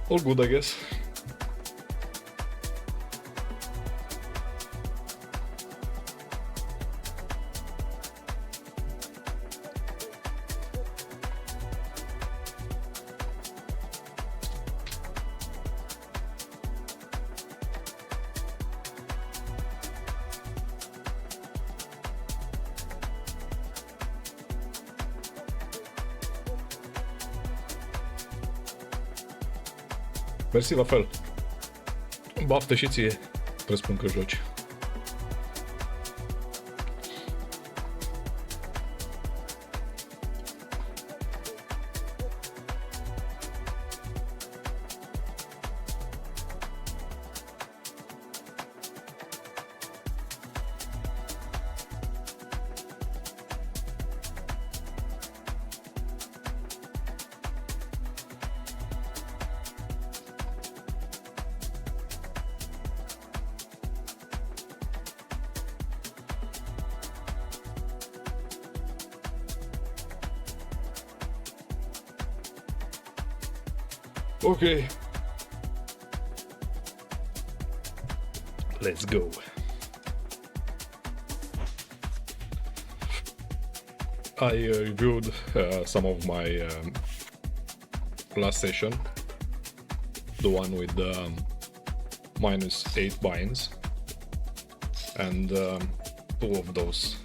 All good, I guess. Mersi la fel. Baftă și ție, presupun că joci. Okay. Let's go. I reviewed some of my last session, the one with -8 binds, and two of those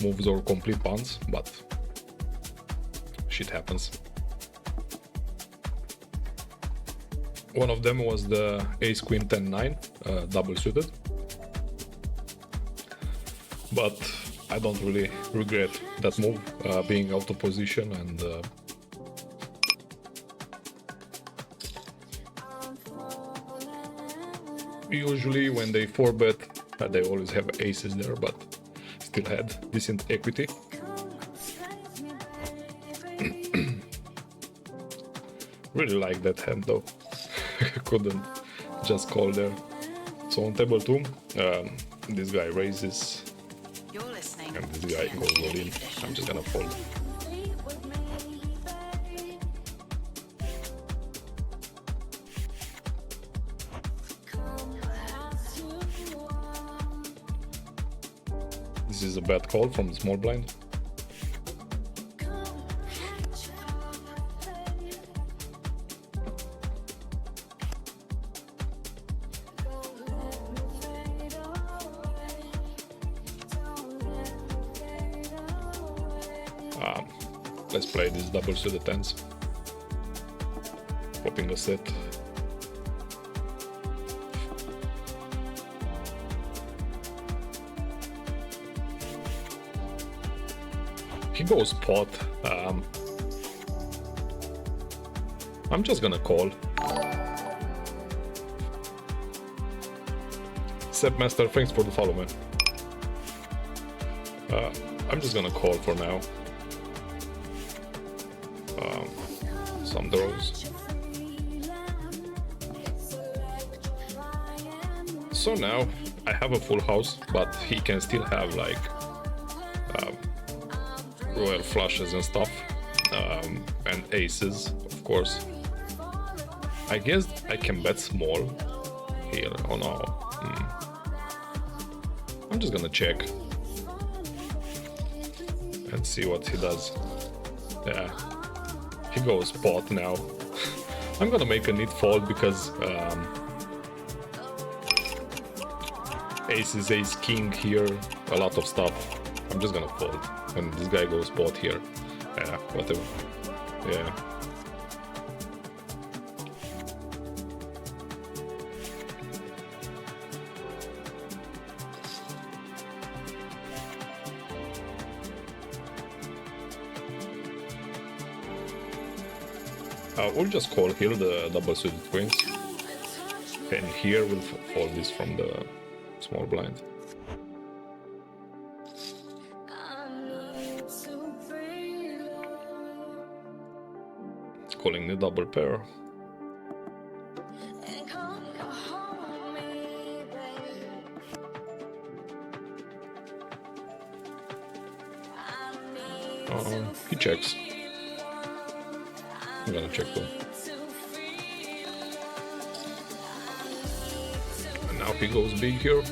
moves are complete punts, but shit happens. One of them was the ace queen 10-9 double suited, but I don't really regret that move, being out of position, and usually when they 4-bet, they always have aces there, but still had decent equity. Really like that hand though. Couldn't just call there. So on table 2, this guy raises and this guy goes all in. I'm just gonna fold. This is a bad call from the small blind. Let's play this double suited tens. Popping a set. He goes pot. I'm just gonna call. Sepmaster, thanks for the follow, man. I'm just gonna call for now. Some draws. So now I have a full house, but he can still have like royal flushes and stuff, and aces, of course. I guess I can bet small here. Oh no. I'm just gonna check and see what he does. Yeah. He goes pot now. I'm gonna make a neat fold because ace is ace king here, a lot of stuff. I'm just gonna fold. And this guy goes pot here. Yeah, whatever. Yeah. We'll just call here the double suited queens, and here we'll fold this from the small blind. Calling the double pair. He checks. I'm gonna check though. Now he goes big here.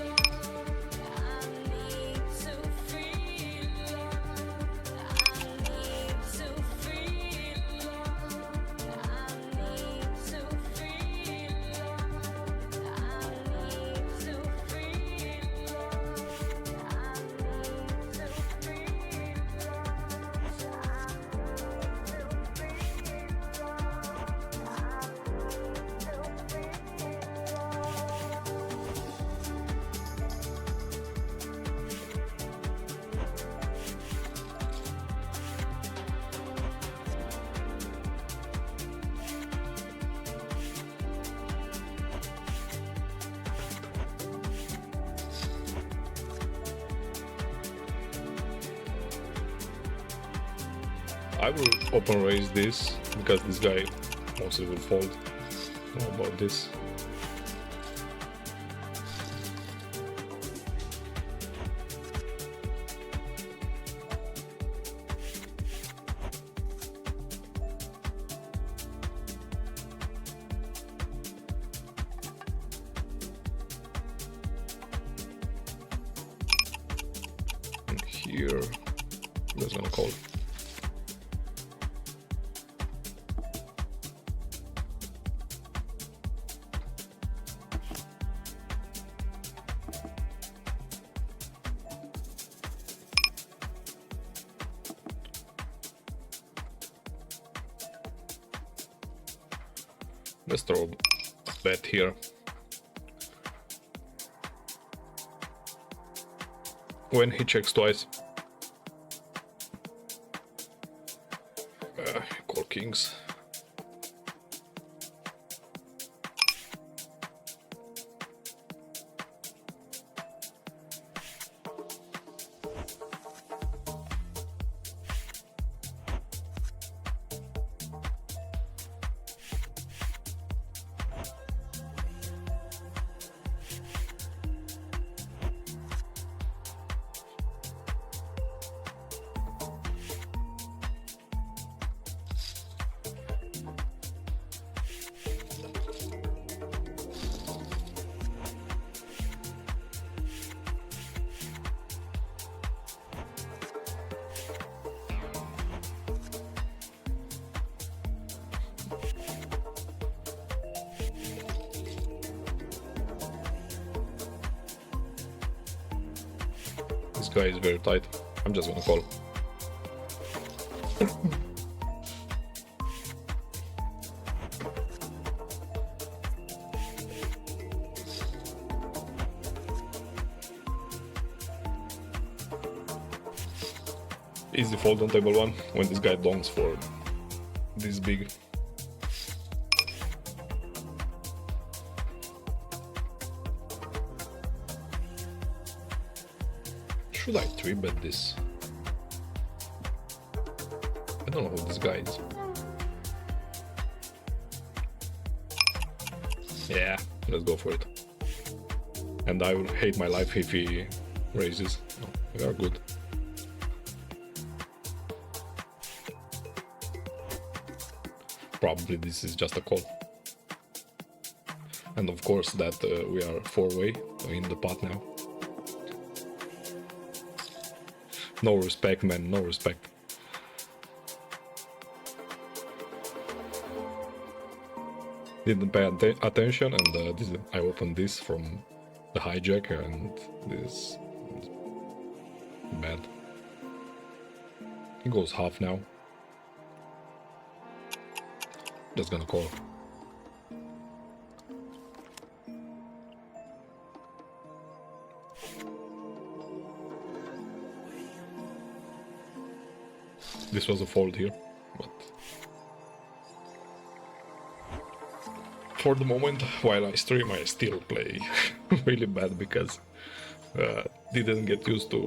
I will open raise this because this guy mostly will fold. Know about this. And here, just gonna call. Let's throw a bet here. When he checks twice, call kings. This guy is very tight. I'm just gonna call. Easy fold on table 1 when this guy dongs for this big. Should I 3-bet this? I don't know who this guy is. Yeah, let's go for it. And I will hate my life if he raises. No, we are good. Probably this is just a call. And of course that we are 4-way in the pot now. No respect, man, no respect. Didn't pay attention, and I opened this from the hijack, and this is bad. He goes half now. Just gonna call. This was a fold here, but for the moment, while I stream, I still play really bad because didn't get used to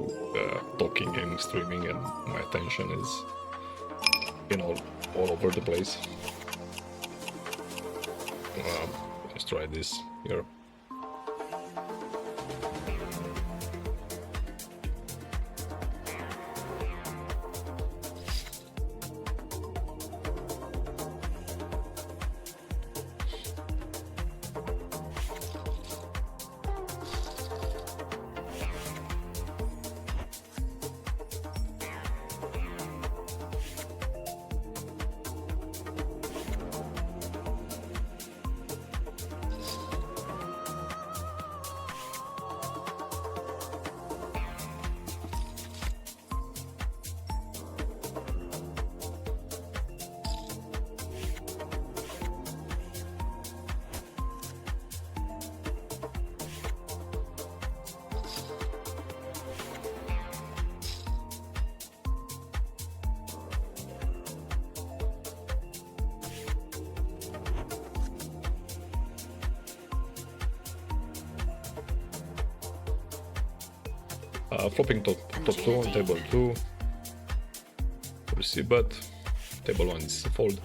talking and streaming, and my attention is, you know, all over the place. Let's try this here. Flopping top 2 on table 2. We'll see, but table 1 is a fold.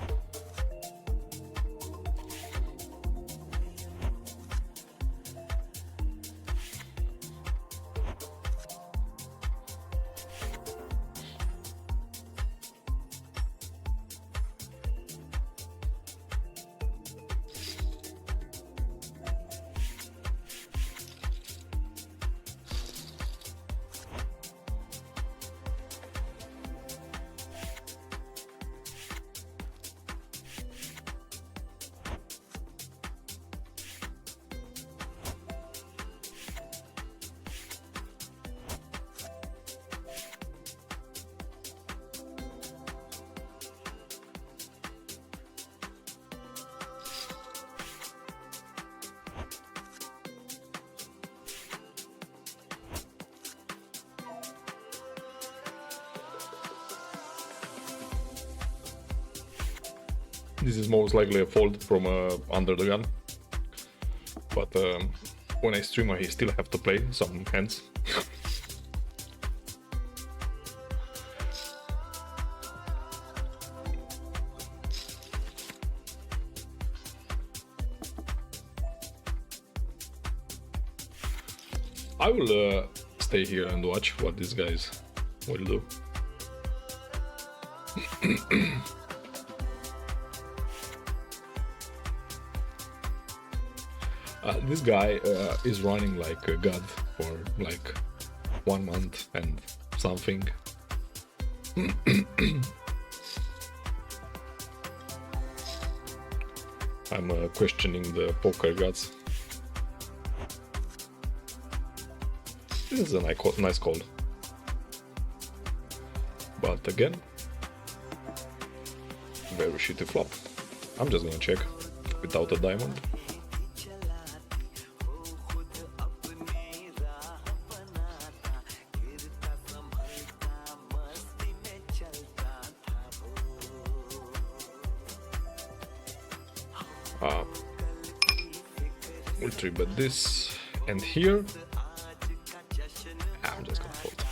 This is most likely a fold from under the gun, but when I stream I still have to play some hands. I will stay here and watch what these guys will do. This guy is running like a god for like 1 month and something. I'm questioning the poker gods. This is a nice call. But again, very shitty flop. I'm just gonna check without a diamond. We'll 3-bet this, and here I'm just gonna fold.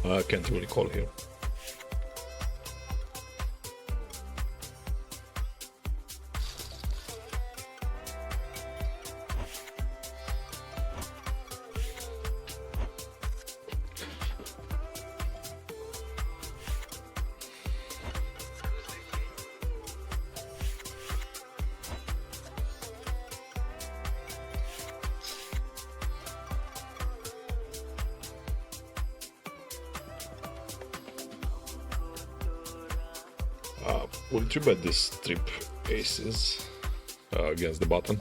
I can't really call here. We'll 3-bet this trip aces against the button.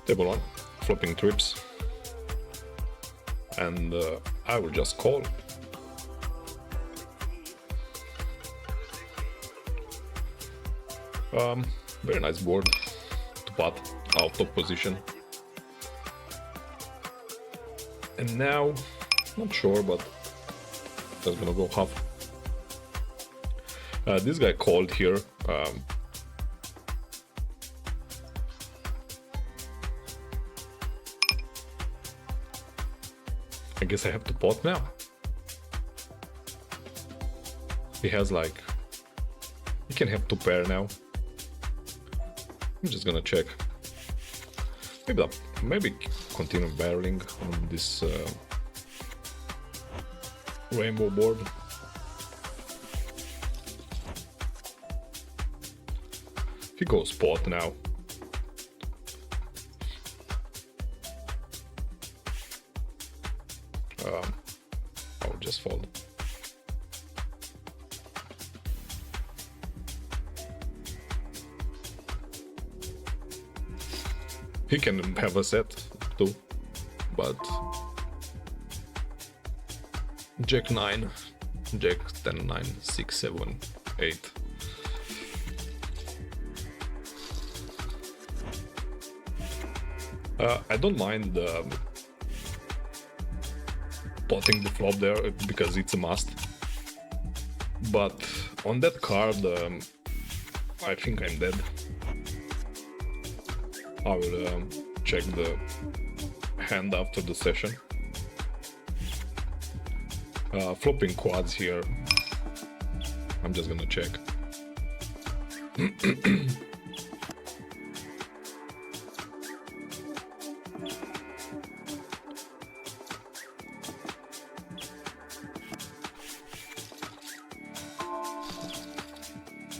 Table 1, flopping trips, and I will just call. Very nice board to pot out top position. And now, not sure, but just gonna go half. This guy called here. I guess I have to pot now. He has like... He can have 2 pair now. I'm just gonna check. Maybe continue barreling on this rainbow board. He goes pot now. I'll just fold. He can have a set too, but Jack 9, Jack 10, 9, 6, 7, 8. I don't mind potting the flop there because it's a must, but on that card I think I'm dead. I will check the hand after the session. Flopping quads here. I'm just gonna check.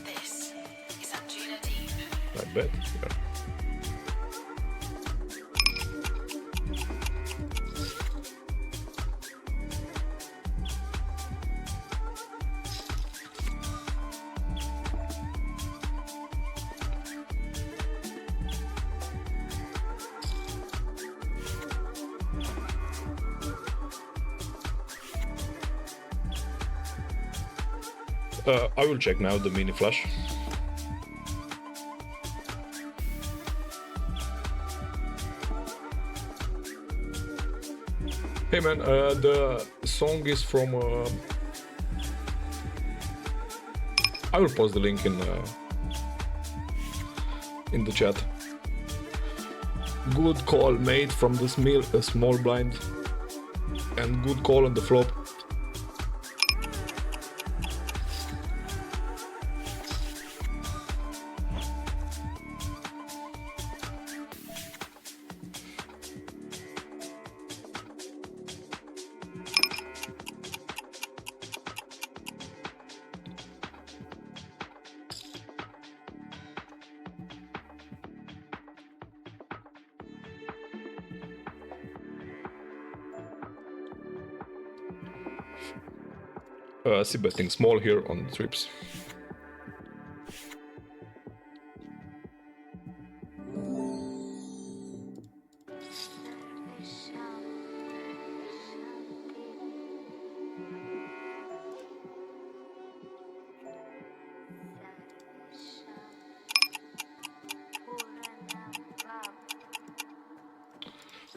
This is Anjunadeep. I bet. Yeah. I will check now the mini flush. Hey man, the song is from... I will post the link in the chat. Good call made from the small blind, and good call on the flop. See betting small here on the trips.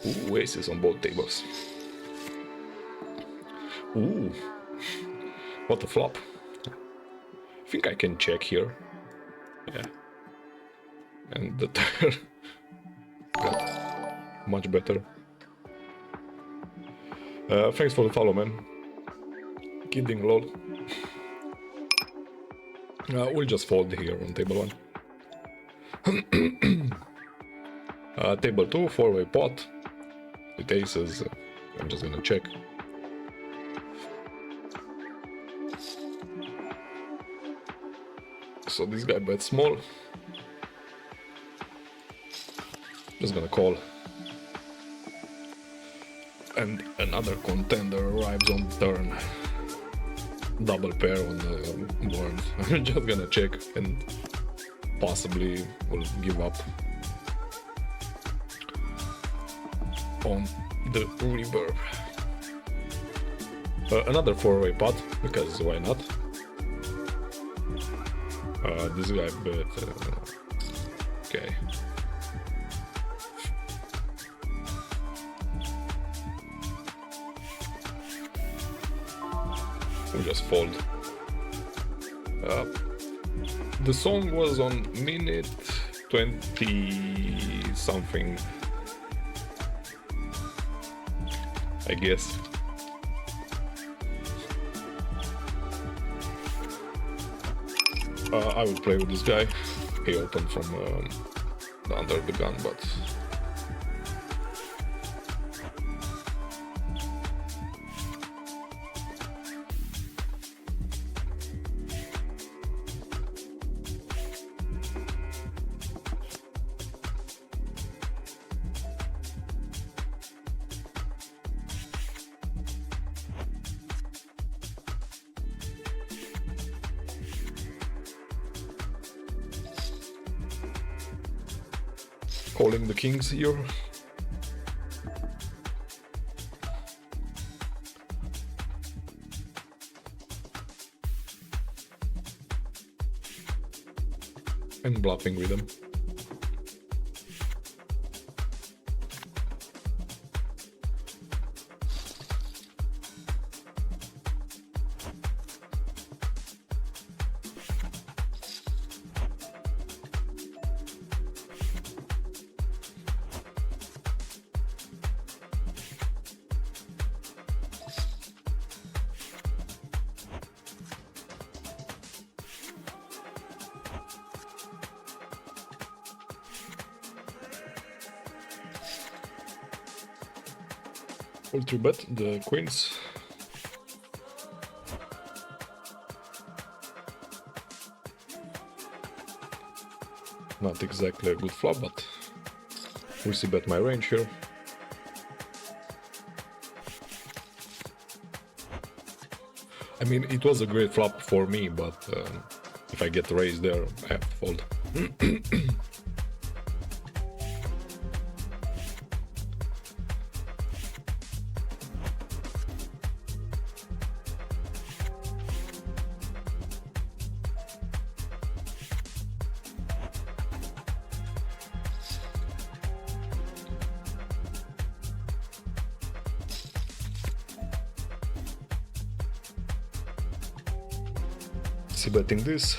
Ooh, aces on both tables. Ooh. What a flop. I think I can check here. Yeah. And the turn got much better. Thanks for the follow, man. Kidding, lol. We'll just fold here on table 1. Table 2, 4-way pot. With aces, I'm just gonna check. So this guy bets small. Just gonna call. And another contender arrives on turn. Double pair on the board. I'm just gonna check and possibly will give up on the reverb. Another 4-way pot, because why not? This guy bet... okay. We'll just fold. The song was on minute 20 something, I guess. I will play with this guy. He opened from under the gun, but calling the kings here. And bluffing with them. Will 3-bet the queens. Not exactly a good flop, but we see bet my range here. I mean, it was a great flop for me, but if I get raised there, I have to fold. Betting this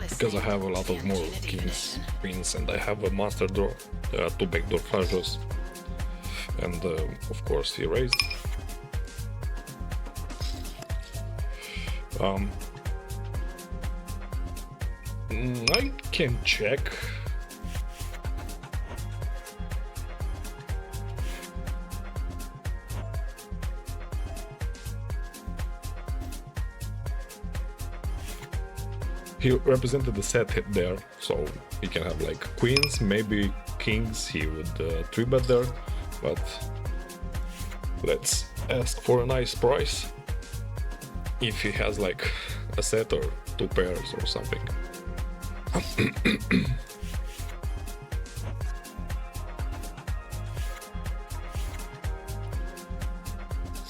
because I have a lot of more kings, queens, and I have a master draw, 2 backdoor flushes, and of course he raised. I can check. He represented the set hit there, so he can have like queens, maybe kings, he would 3-bet there, but let's ask for a nice price if he has like a set or 2 pairs or something.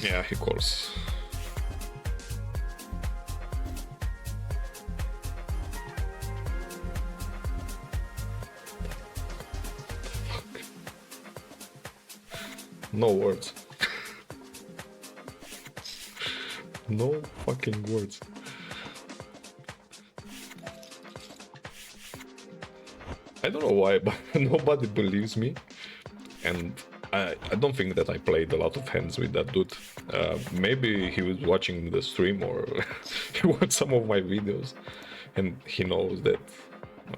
Yeah, he calls. No words. No fucking words. I don't know why, but nobody believes me. And I don't think that I played a lot of hands with that dude. Maybe he was watching the stream or he watched some of my videos and he knows that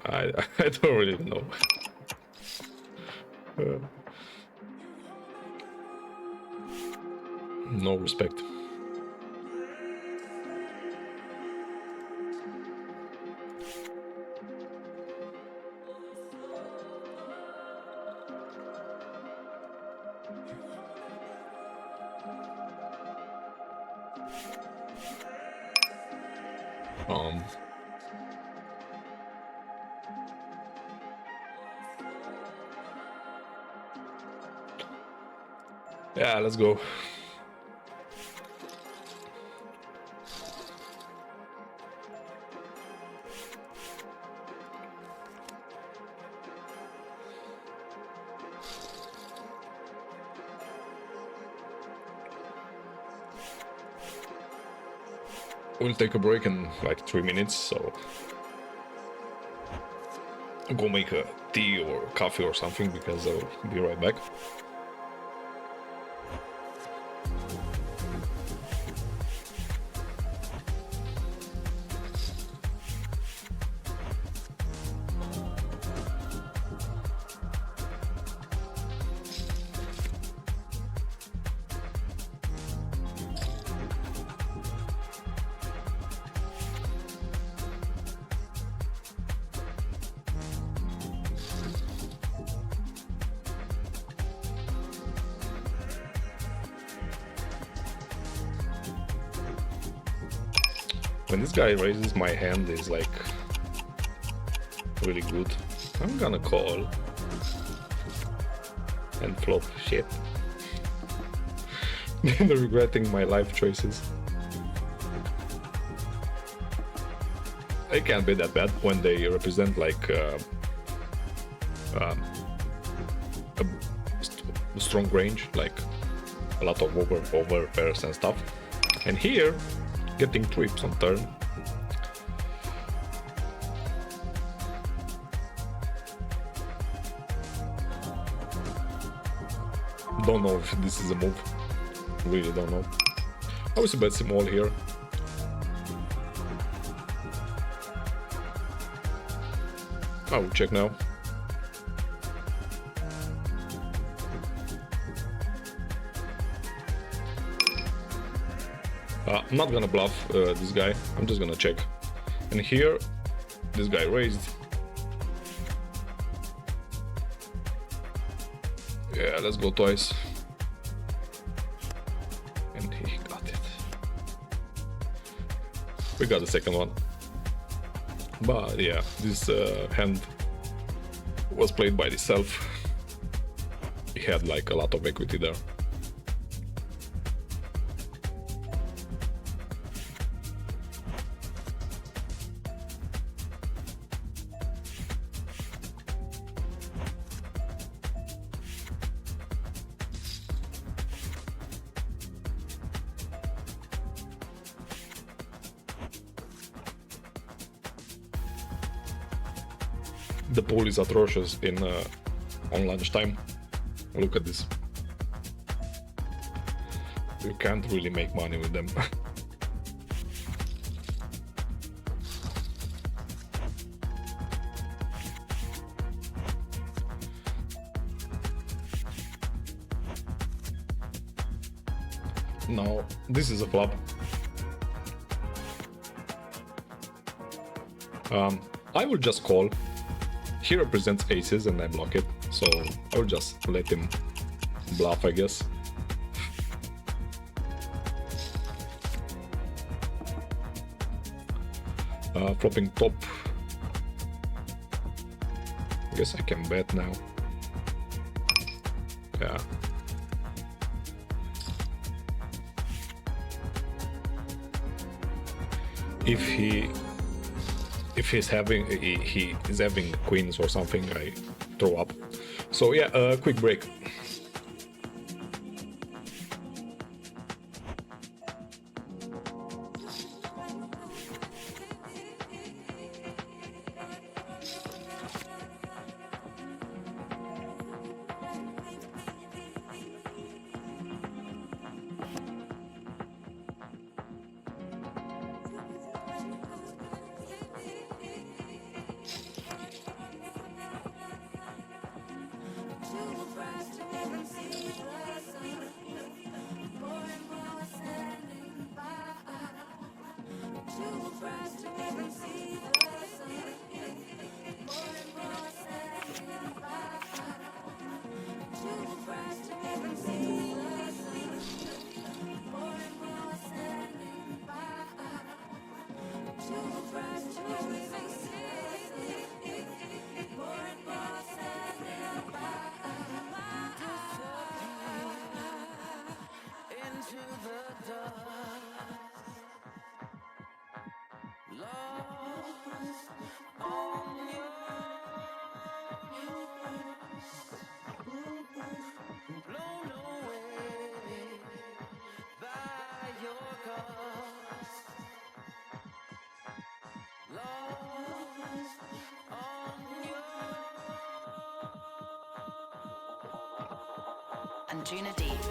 I don't really know. No respect. Yeah, let's go. We'll take a break in like 3 minutes, so go make a tea or coffee or something because I'll be right back. When this guy raises, my hand is like really good. I'm gonna call and flop shit. Then regretting my life choices. It can't be that bad when they represent like a strong range, like a lot of over pairs and stuff. And here, getting trips on turn. Don't know if this is a move. Really don't know. Obviously bet small here. I will check now. I'm not gonna bluff this guy. I'm just gonna check. And here, this guy raised. Yeah, let's go twice. And he got it. We got the second one. But yeah, this hand was played by itself. He had like a lot of equity there. The pool is atrocious in on lunchtime. Look at this. You can't really make money with them. Now, this is a flop. I will just call. He represents aces and I block it, so I will just let him bluff, I guess. Flopping top. I guess I can bet now. Yeah. If he is having queens or something, I throw up. So yeah, quick break. Anjunadeep.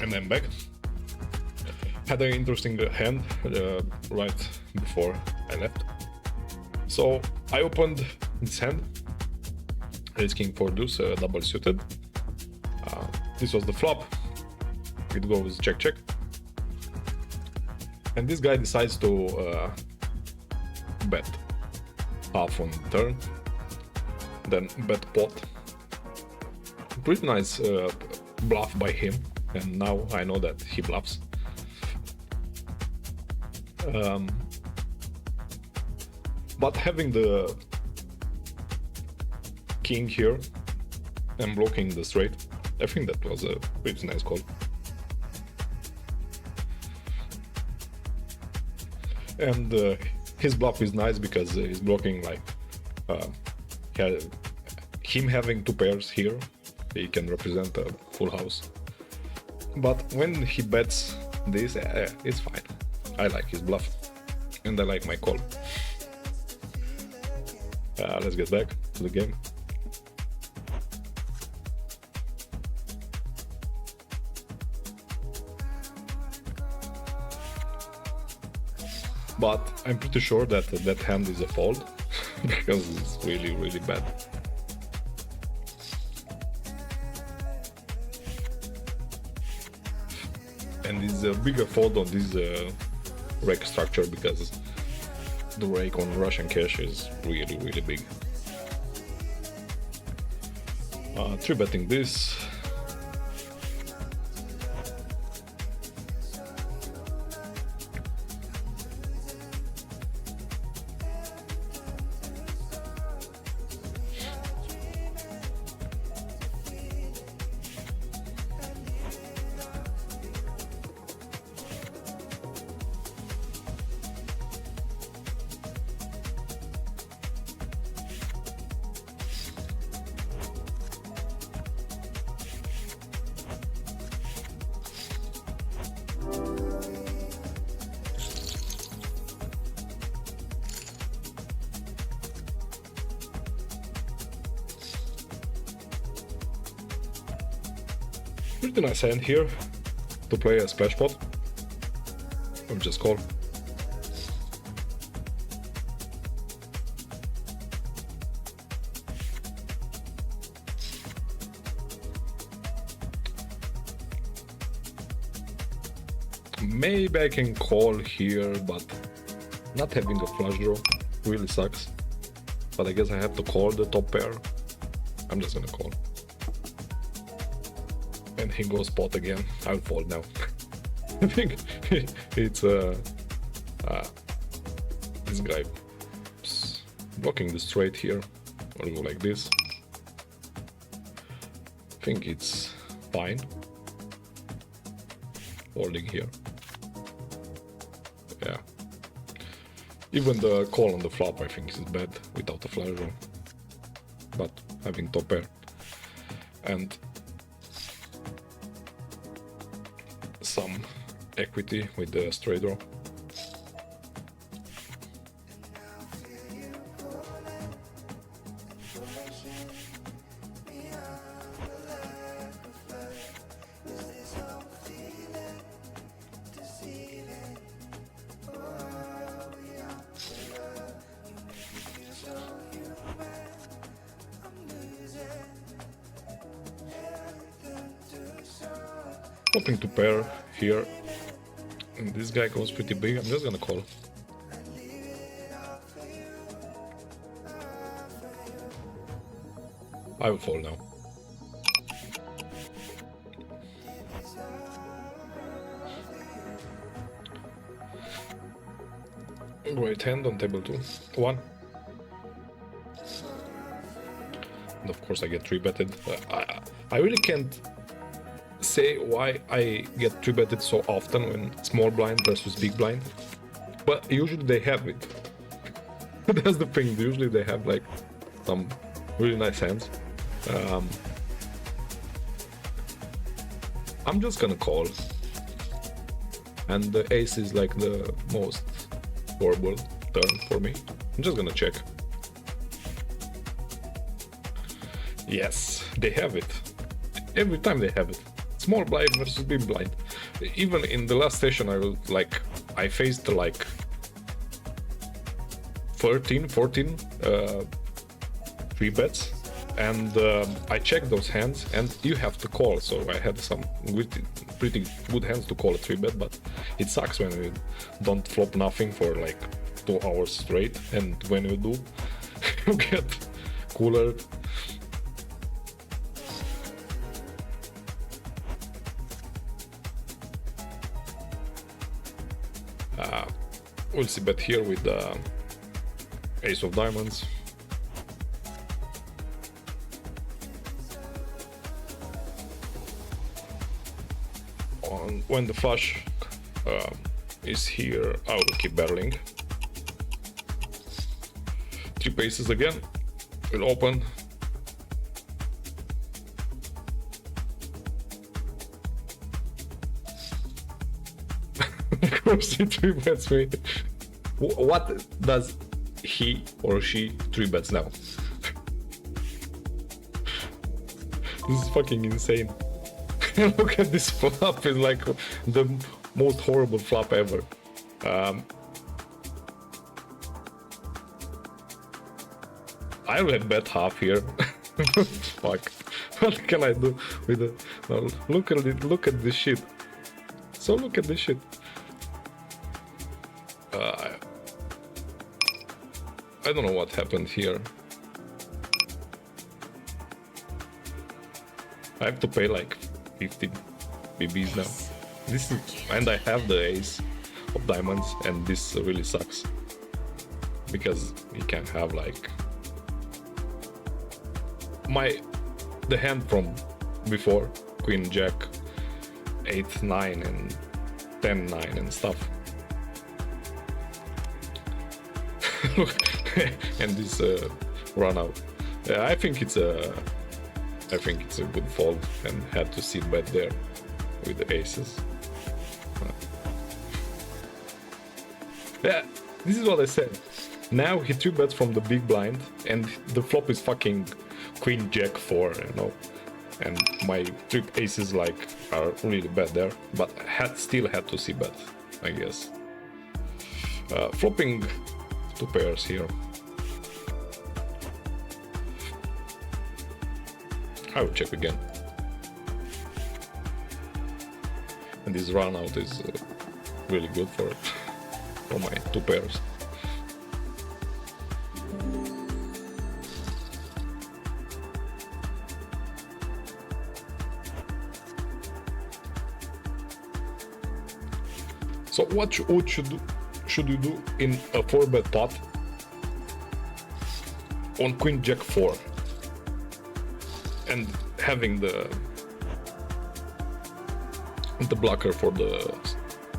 And I'm back. Had an interesting hand right before I left. So I opened this hand, ace king for deuce, double suited. This was the flop. It goes check check. And this guy decides to bet half on the turn, then bet pot. Pretty nice bluff by him, and now I know that he bluffs. But having the king here and blocking the straight, I think that was a pretty nice call. And his bluff is nice because he's blocking like him having two pairs here. He can represent a full house. But when he bets this, it's fine. I like his bluff and I like my call. Let's get back to the game. But I'm pretty sure that that hand is a fold because it's really, really bad. And it's a bigger fold on this rake structure because the rake on RushNCash is really, really big. 3-betting this. Pretty nice hand here to play a splash pot. I'll just call. Maybe I can call here, but not having a flush draw really sucks. But I guess I have to call the top pair. I'm just gonna call. And he goes pot again. I'll fold now. I think it's this guy blocking the straight here. I'll go like this. I think it's fine. Folding here. Yeah. Even the call on the flop I think is bad without a flush draw. But having top pair and some equity with the straight draw. Hoping to pair here, and this guy goes pretty big. I'm just gonna call. I will fold now. Great hand on table 2. 1. And of course I get 3-betted. I really can't say why I get 3-betted so often when small blind versus big blind, but usually they have it. That's the thing, usually they have like some really nice hands. I'm just gonna call, and the ace is like the most horrible turn for me. I'm just gonna check. Yes, they have it. Every time they have it. small blind versus big blind. Even in the last session, I faced like 13, 14 free bets, and I checked those hands, and you have to call. So I had some pretty good hands to call a 3-bet, but it sucks when you don't flop nothing for like 2 hours straight, and when you do, you get cooler. We'll see bet here with the ace of diamonds. When the flush is here, I will keep barreling. 3 aces again. We'll open. Of course he 3-bets me. What does he or she 3-bets now? This is fucking insane. Look at this flop, it's like the most horrible flop ever. I will bet half here. Fuck. What can I do with it? No, look at it, look at this shit. So look at this shit. I don't know what happened here. I have to pay like 50 BBs now. This is, and I have the ace of diamonds, and this really sucks because you can have like the hand from before, Queen Jack, 8-9 and 10-9 and stuff. And this run out. I think it's a good fold, and had to sit bet there with the aces. Yeah, this is what I said. Now he 3-bets from the big blind, and the flop is fucking Queen Jack 4, you know. And my 3 aces like are really bad there, but still had to see bet, I guess. Flopping 2 pairs here. I will check again. And this run out is really good for my 2 pairs. So what should you do in a 4-bet pot on Queen Jack 4 and having the blocker for the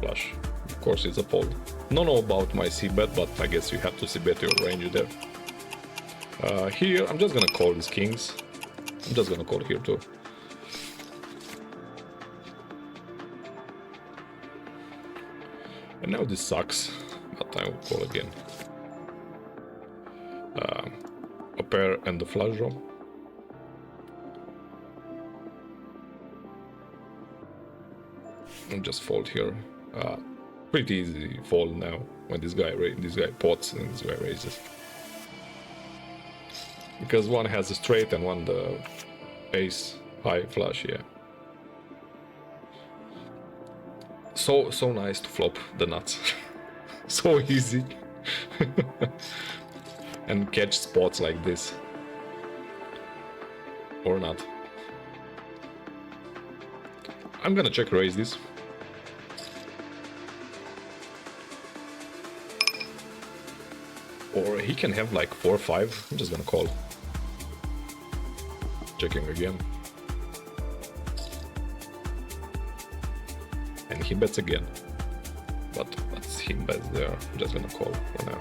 flush? Of course it's a fold. Don't know about my c-bet, but I guess you have to c-bet your range there. Here I'm just gonna call these kings. I'm just gonna call here too. And now this sucks, but I will call again. A pair and the flush draw. And just fold here. Pretty easy fold now when this guy pots and this guy raises. Because one has a straight and one the ace high flush, yeah. So nice to flop the nuts. So easy. And catch spots like this. Or not. I'm gonna check raise this. Or he can have like 4-5. I'm just gonna call. Checking again. And he bets again. But he bets there. I'm just gonna call for now.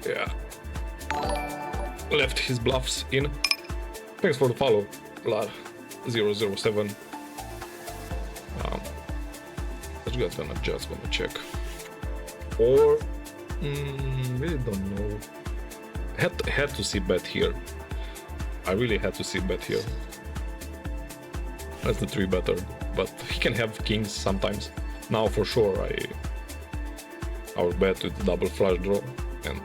Yeah. Left his bluffs in. Thanks for the follow, Lad 007. I'm just gonna check. Or really don't know. Had to see bet here. I really had to see bet here. That's the 3-better, but he can have kings sometimes. Now for sure I will bet with double flush draw, and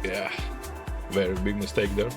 yeah, very big mistake there.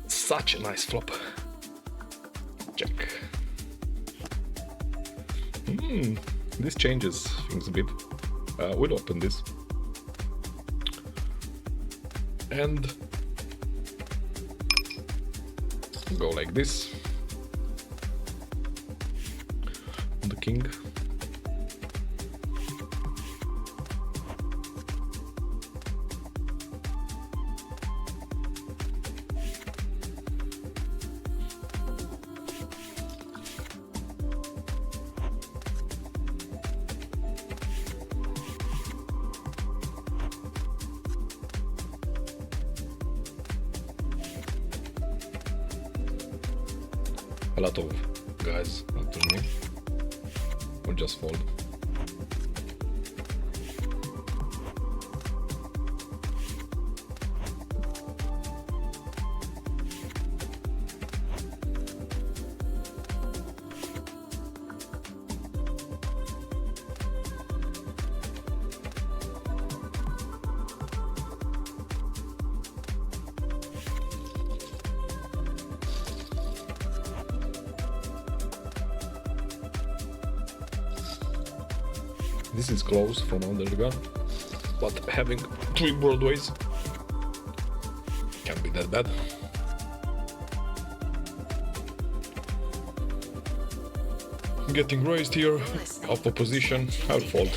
Such a nice flop. Check. This changes things a bit. We'll open this. And go like this. The king. A lot of guys after me will just fold. This is close from under the gun, but having 3 broadways can't be that bad. Getting raised here, alpha position, I'll fold.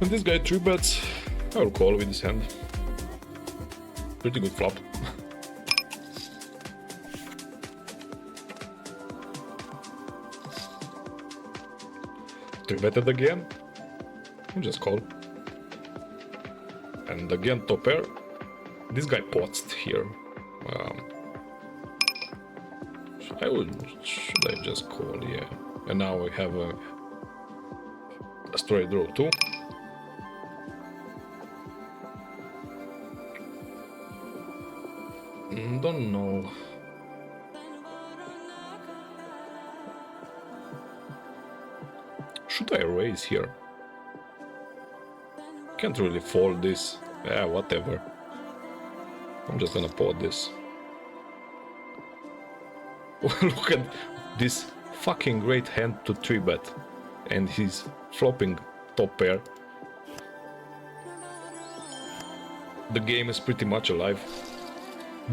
And this guy 3 bets, I'll call with his hand. Pretty good flop. Three betted again, I'll just call. And again top pair. This guy potsed here. Should I just call? Yeah. And now we have a straight draw too. Don't know. Should I raise here? Can't really fold this. Yeah, whatever. I'm just gonna pot this. Look at this fucking great hand to 3-bet. And he's flopping top pair. The game is pretty much alive.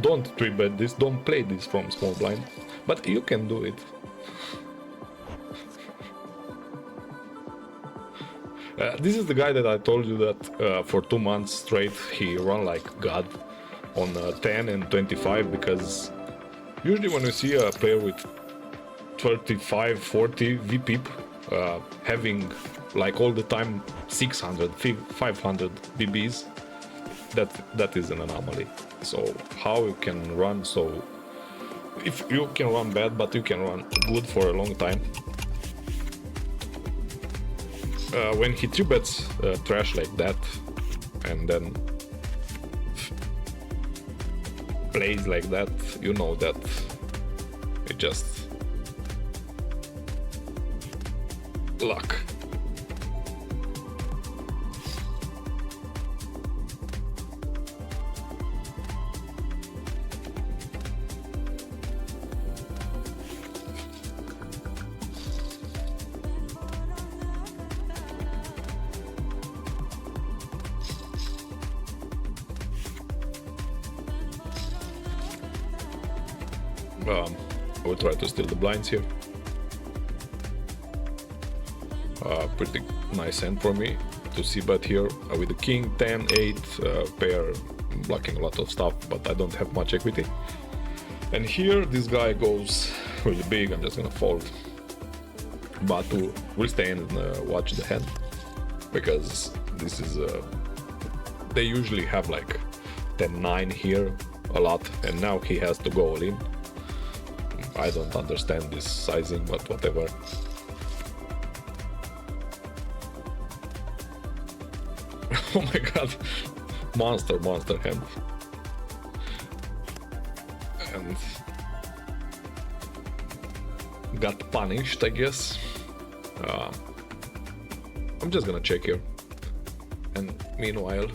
Don't 3-bet this, don't play this from small blind, but you can do it. This is the guy that I told you that for 2 months straight he run like God on 10 and 25, because usually when you see a player with 35, 40 VP having like all the time 600, 500 BBs, that is an anomaly. So how you can run so... If you can run bad, but you can run good for a long time. When he 3-bets trash like that, and then plays like that, you know that it just luck. I will try to steal the blinds here. Pretty nice hand for me to see bet here with the king, 10, 8 pair, blocking a lot of stuff, but I don't have much equity. And here this guy goes really big. I'm just gonna fold, but we'll stay and watch the hand, because this is they usually have like 10-9 here a lot, and now he has to go all in. I don't understand this sizing, but whatever. Oh my god, monster hand. And got punished, I guess. I'm just gonna check here, and meanwhile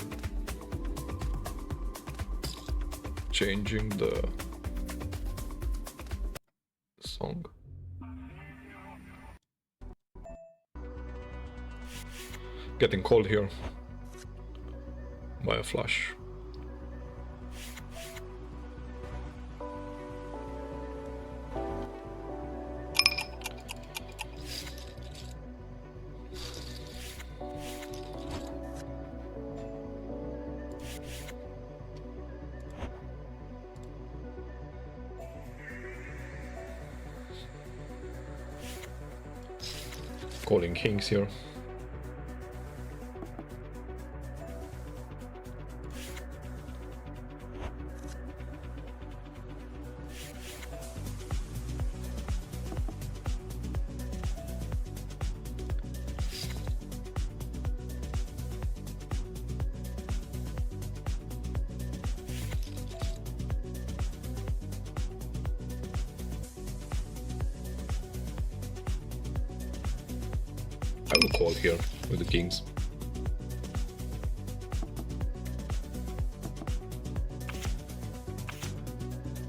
changing the song. Getting cold here by a flush. Calling kings here. I will call here with the kings.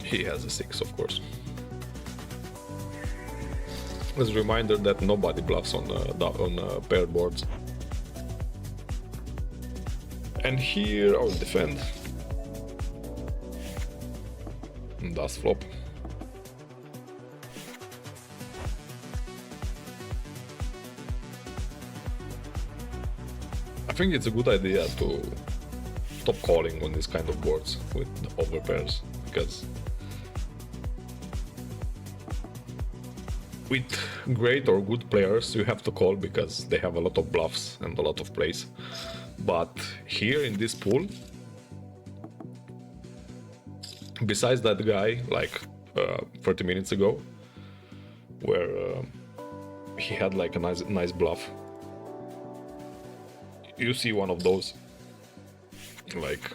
He has a 6, of course. As a reminder that nobody bluffs on paired boards. And here I will defend. And does flop. I think it's a good idea to stop calling on this kind of boards with overpairs, because with great or good players you have to call because they have a lot of bluffs and a lot of plays. But here in this pool, besides that guy like 30 minutes ago, where he had like a nice bluff, you see one of those, like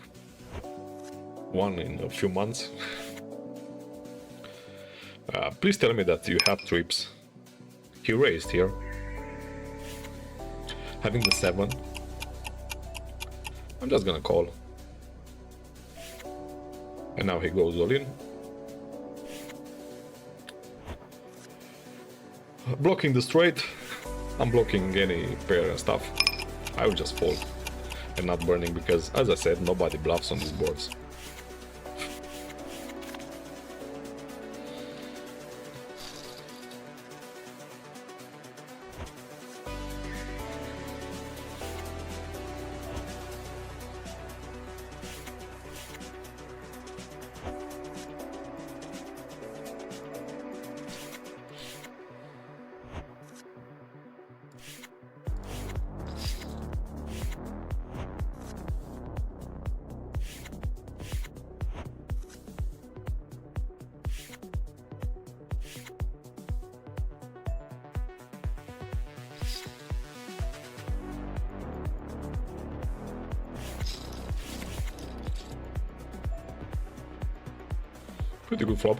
one in a few months. Please tell me that you have trips. He raised here, having the 7. I'm just gonna call. And now he goes all in. Blocking the straight, I'm blocking any pair and stuff. I will just fold and not burning, because as I said, nobody bluffs on these boards. Pretty good flop.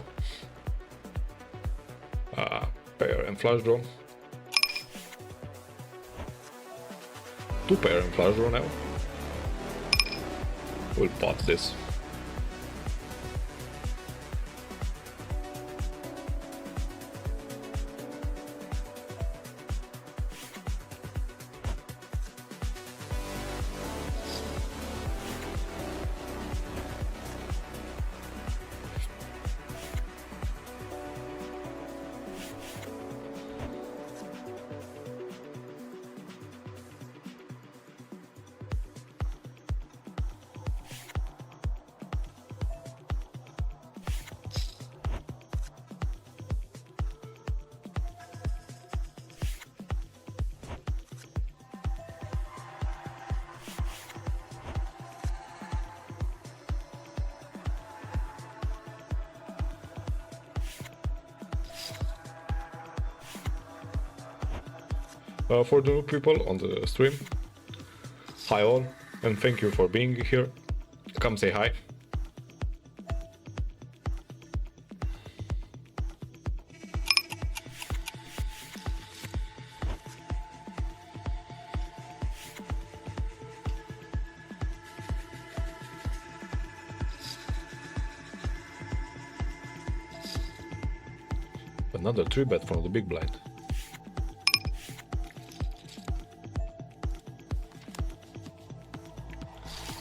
Pair and flush draw. 2 pair and flush draw now. We'll pot this. For the new people on the stream, hi all, and thank you for being here. Come say hi. Another 3-bet from the big blind.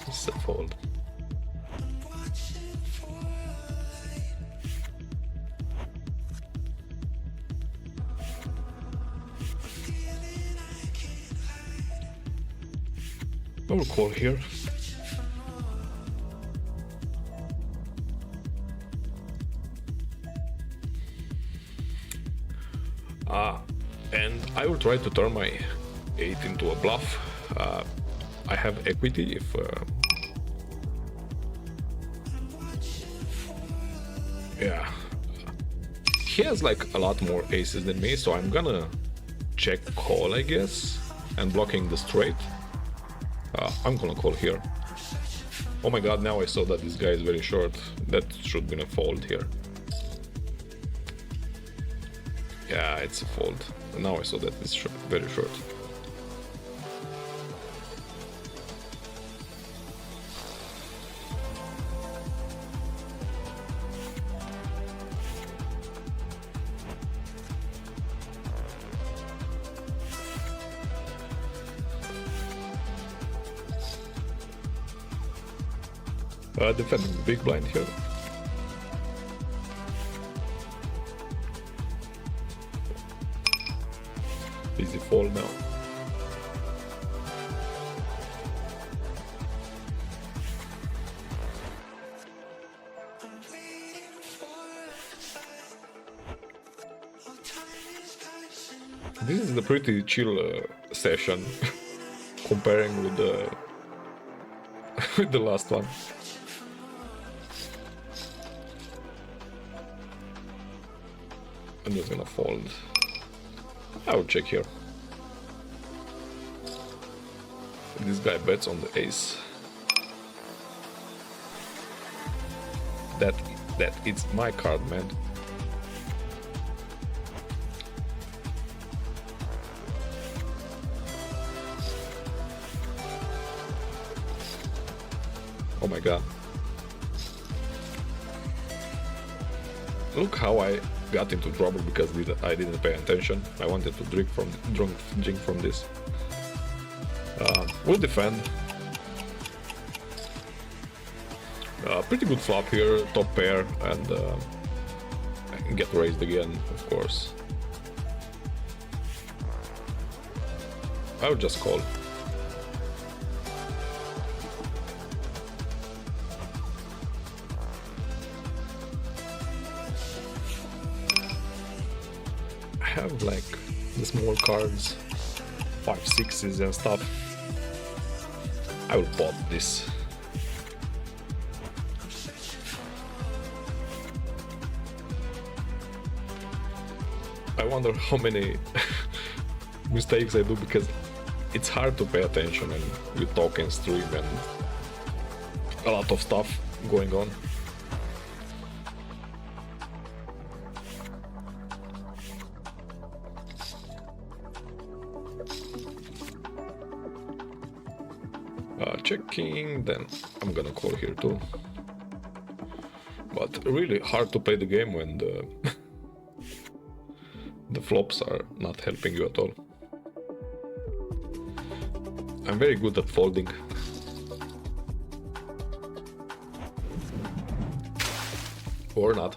It's a fold. I will call here. And I will try to turn my 8 into a bluff. I have equity if yeah, he has like a lot more aces than me, so I'm gonna check call, I guess, and blocking the straight. I'm gonna call here. Oh my god, now I saw that this guy is very short. That should be a fold here. Yeah, it's a fold. Now I saw that it's very short. Defending the big blind here. Easy fold now. This is a pretty chill session comparing with the with the last one. I'm just gonna fold. I will check here. This guy bets on the ace. That it's my card, man. Oh my god. Look how I got into trouble because I didn't pay attention. I wanted to drink from this. We'll defend. Pretty good flop here, top pair, and get raised again, of course. I would just call. Have like the small cards, 5 6s and stuff. I will pot this. I wonder how many mistakes I do because it's hard to pay attention and you talk and stream and a lot of stuff going on. Checking, then I'm gonna call here too. But really hard to play the game when the the flops are not helping you at all. I'm very good at folding. Or not.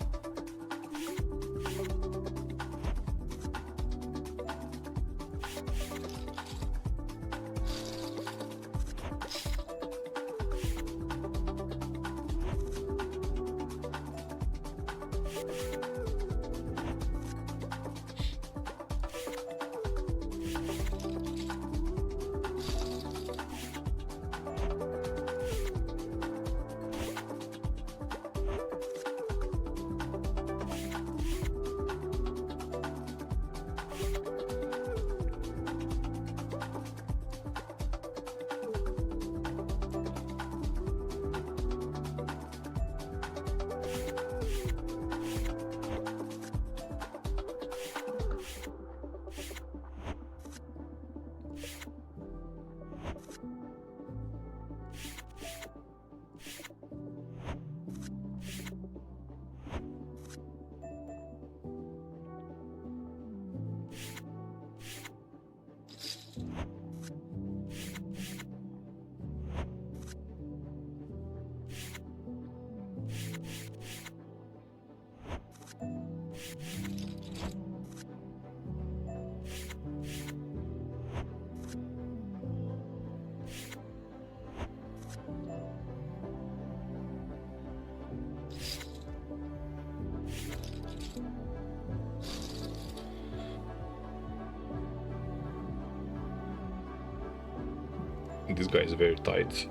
This guy is very tight.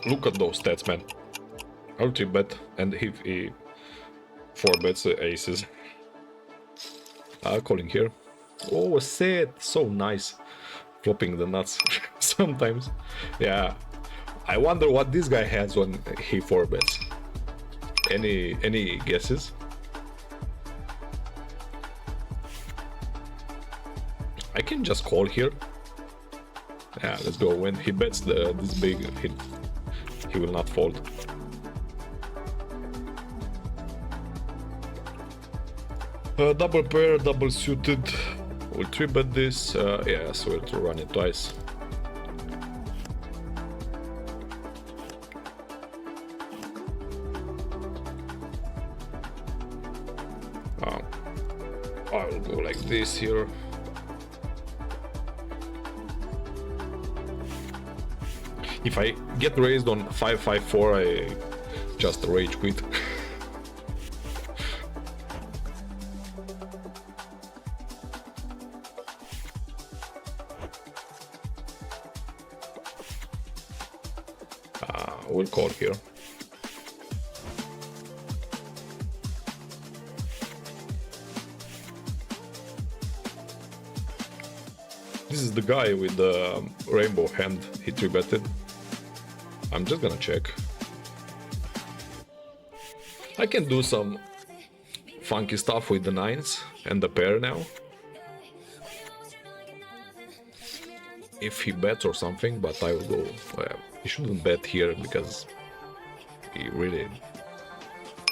Look at those stats, man. I'll 3-bet, and if he 4-bets the aces. Calling here. Oh, a set! So nice. Flopping the nuts sometimes. Yeah. I wonder what this guy has when he 4-bets. Any guesses? I can just call here. Yeah, let's go. When he bets this big, he will not fold. Double pair, double suited. We'll 3-bet this. Yeah, so we'll run it twice. I'll go like this here. If I get raised on 5-5-4, I just rage quit. We'll call here. This is the guy with the rainbow hand he 3-betted. I'm just gonna check. I can do some funky stuff with the 9s and the pair now. If he bets or something, but I will go. He shouldn't bet here because he really.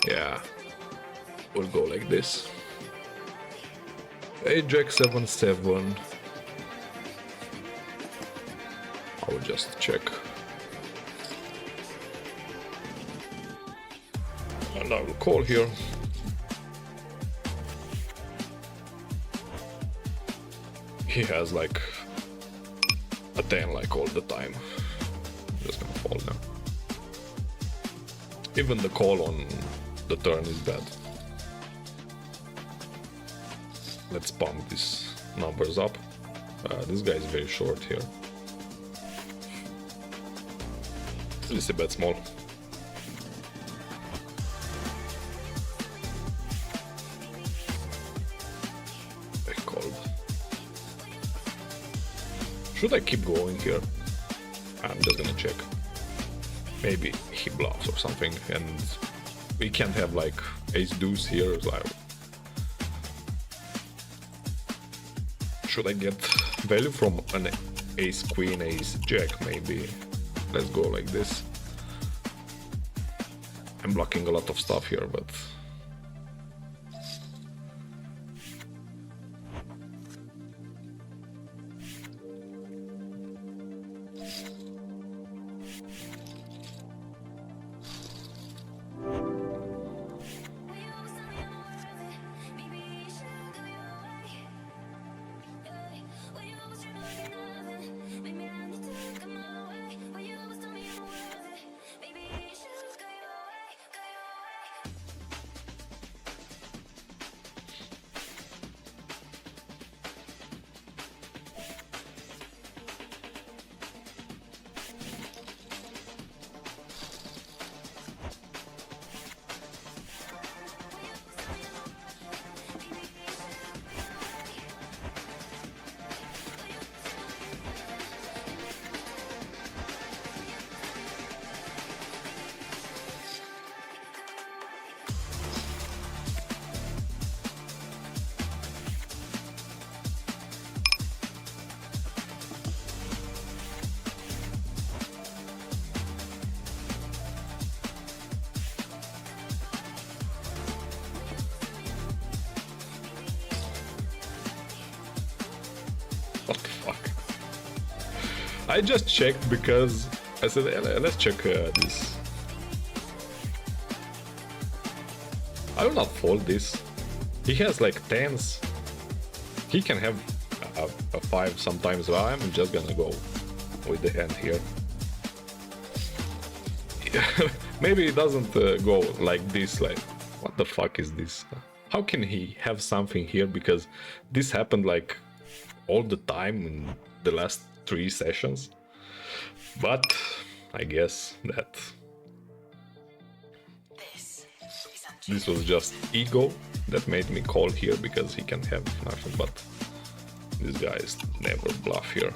Yeah. We'll go like this. Jack 7-7. I will just check. And I will call here. He has like a 10 like all the time. I'm just gonna fold now. Even the call on the turn is bad. Let's pump these numbers up. This guy is very short here. At least a bet small. Very cold. Should I keep going here? I'm just gonna check. Maybe he bluffs or something, and we can't have like ace deuce here. Like, should I get value from an ace queen, ace jack maybe. Let's go like this. I'm blocking a lot of stuff here, but what the fuck? I just checked because I said, let's check this. I will not fold this. He has like tens. He can have a 5 sometimes, but I'm just gonna go with the hand here. Maybe it doesn't go like this, like, what the fuck is this? How can he have something here? Because this happened like all the time in the last 3 sessions. But I guess that this was just ego that made me call here, because he can have nothing, but this guy is never bluff here.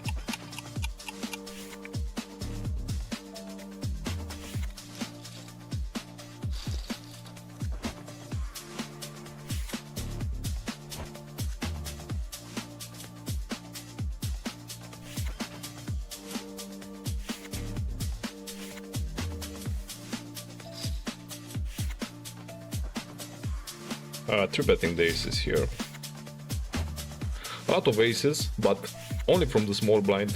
Three betting the aces here. A lot of aces, but only from the small blind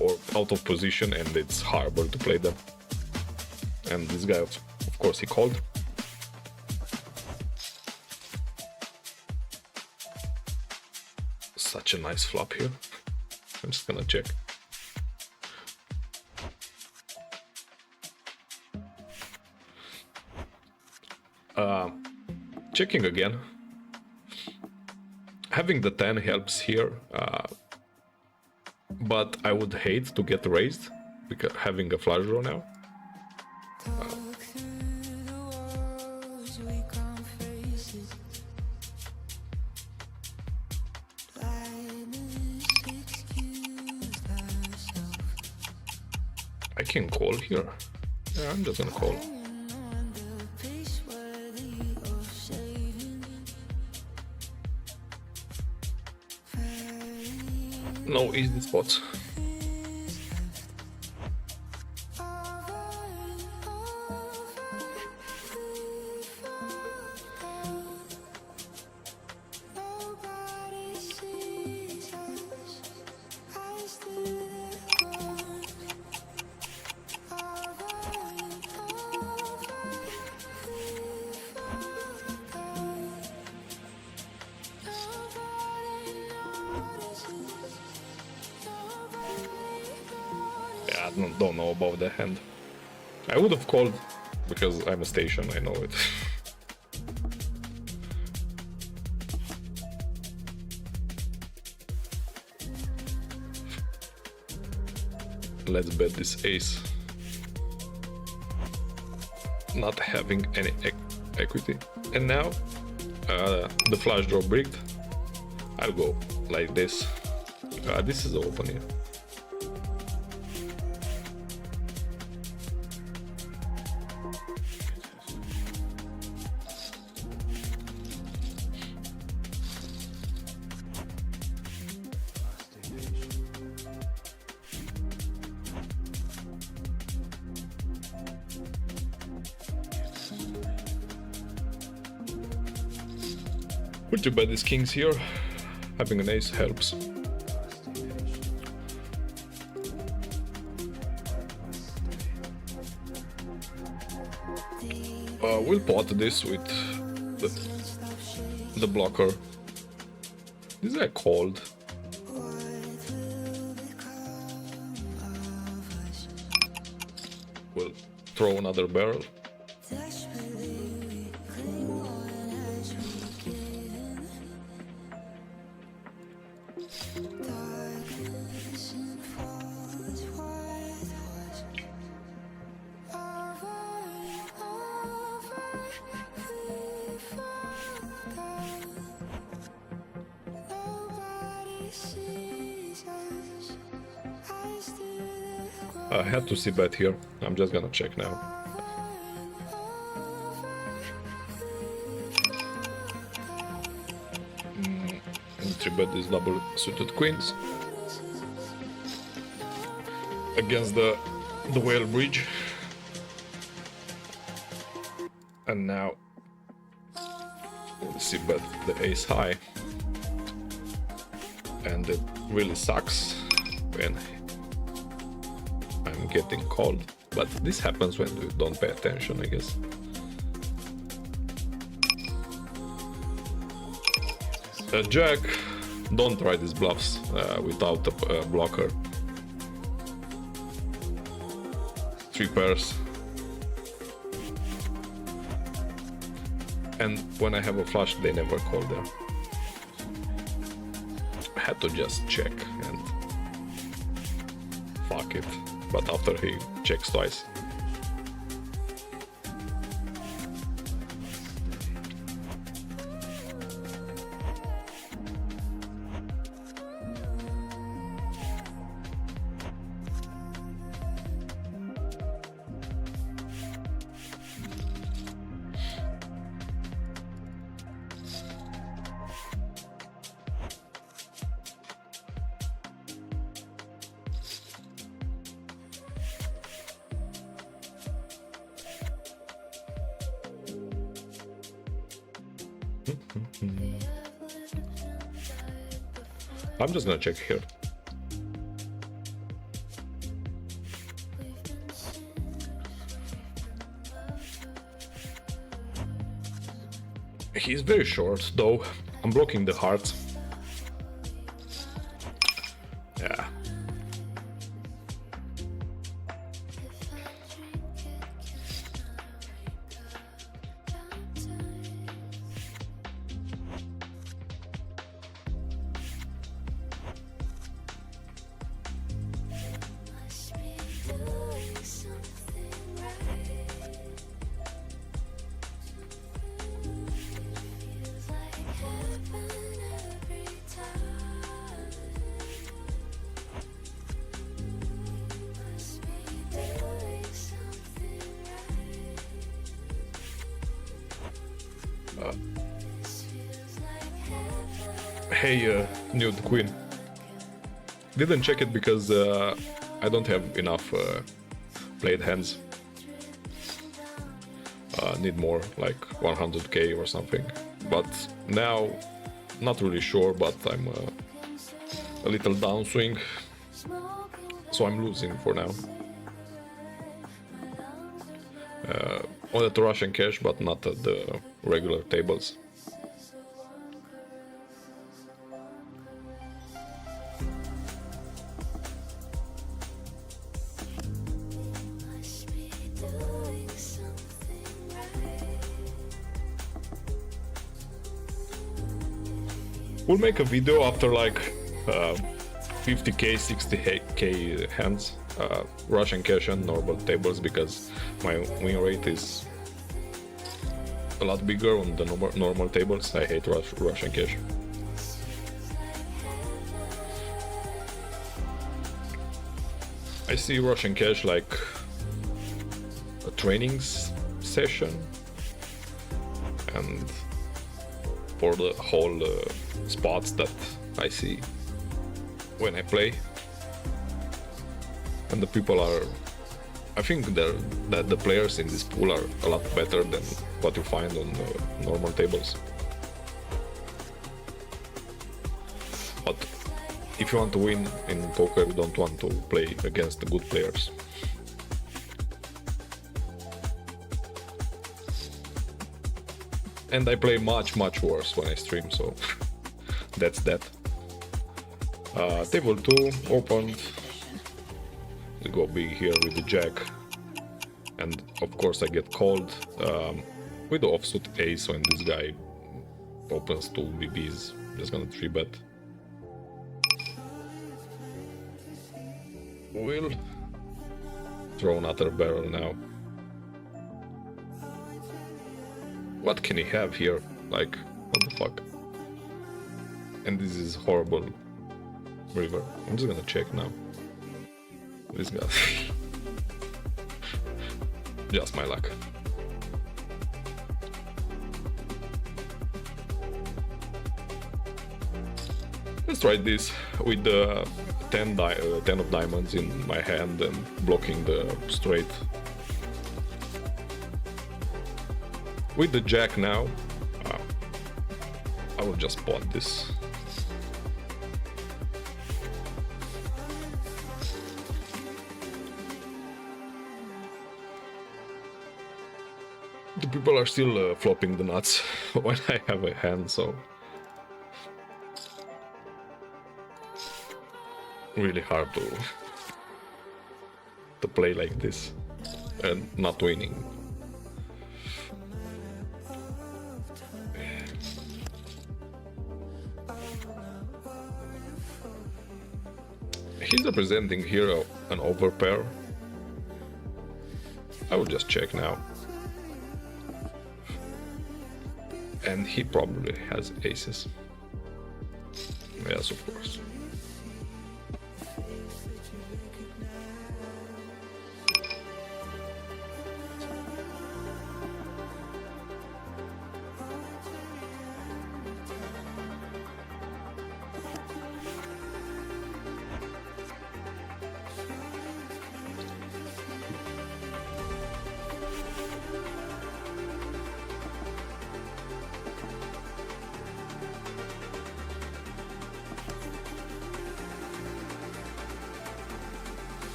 or out of position, and it's harder to play them. And this guy, of course, he called. Such a nice flop here. I'm just gonna check. Checking again. Having the 10 helps here, but I would hate to get raised because having a flush draw now. I can call here. Yeah, I'm just gonna call. No easy spots. Don't know about the hand. I would have called because I'm a station, I know it. Let's bet this ace. Not having any equity. And now the flush draw bricked. I'll go like this. This is open here. Would you bet these kings here? Having an ace helps. We'll pot this with the blocker. This guy called. We'll throw another barrel. I had to see bet here. I'm just gonna check now. And 3-bet these double suited queens against the whale bridge. And now we'll see bet the ace high. And it really sucks when I'm getting called, but this happens when you don't pay attention, I guess. Jack, don't try these bluffs without a blocker. 3 pairs. And when I have a flush, they never call there. I had to just check and fuck it. But after he checks twice. I'm just gonna check here. He's very short, though. I'm blocking the hearts. Yeah. Hey, nude queen. Didn't check it because I don't have enough played hands. Need more, like 100k or something. But now, not really sure, but I'm a little downswing. So I'm losing for now. On the RushNCash, but not at the regular tables. We'll make a video after like 50k, 60k hands, RushNCash and normal tables, because my win rate is a lot bigger on the normal tables. I hate RushNCash. I see RushNCash like a training session, and for the whole spots that I see when I play, and the people are, I think that the players in this pool are a lot better than what you find on normal tables. if you want to win in poker, you don't want to play against the good players. And I play much worse when I stream, so that's that. Table 2 opened. We go big here with the jack, and of course I get called with the offsuit ace when this guy opens 2 BBs. Just gonna 3-bet. Will throw another barrel now. What can he have here? Like, what the fuck? And this is horrible river. I'm just gonna check now. This guy. Just my luck. Let's try this with the 10 of diamonds in my hand and blocking the straight. With the jack now, I will just pot this. The people are still flopping the nuts when I have a hand, so really hard to play like this and not winning. He's representing here an overpair. I will just check now. And he probably has aces. Yes, of course.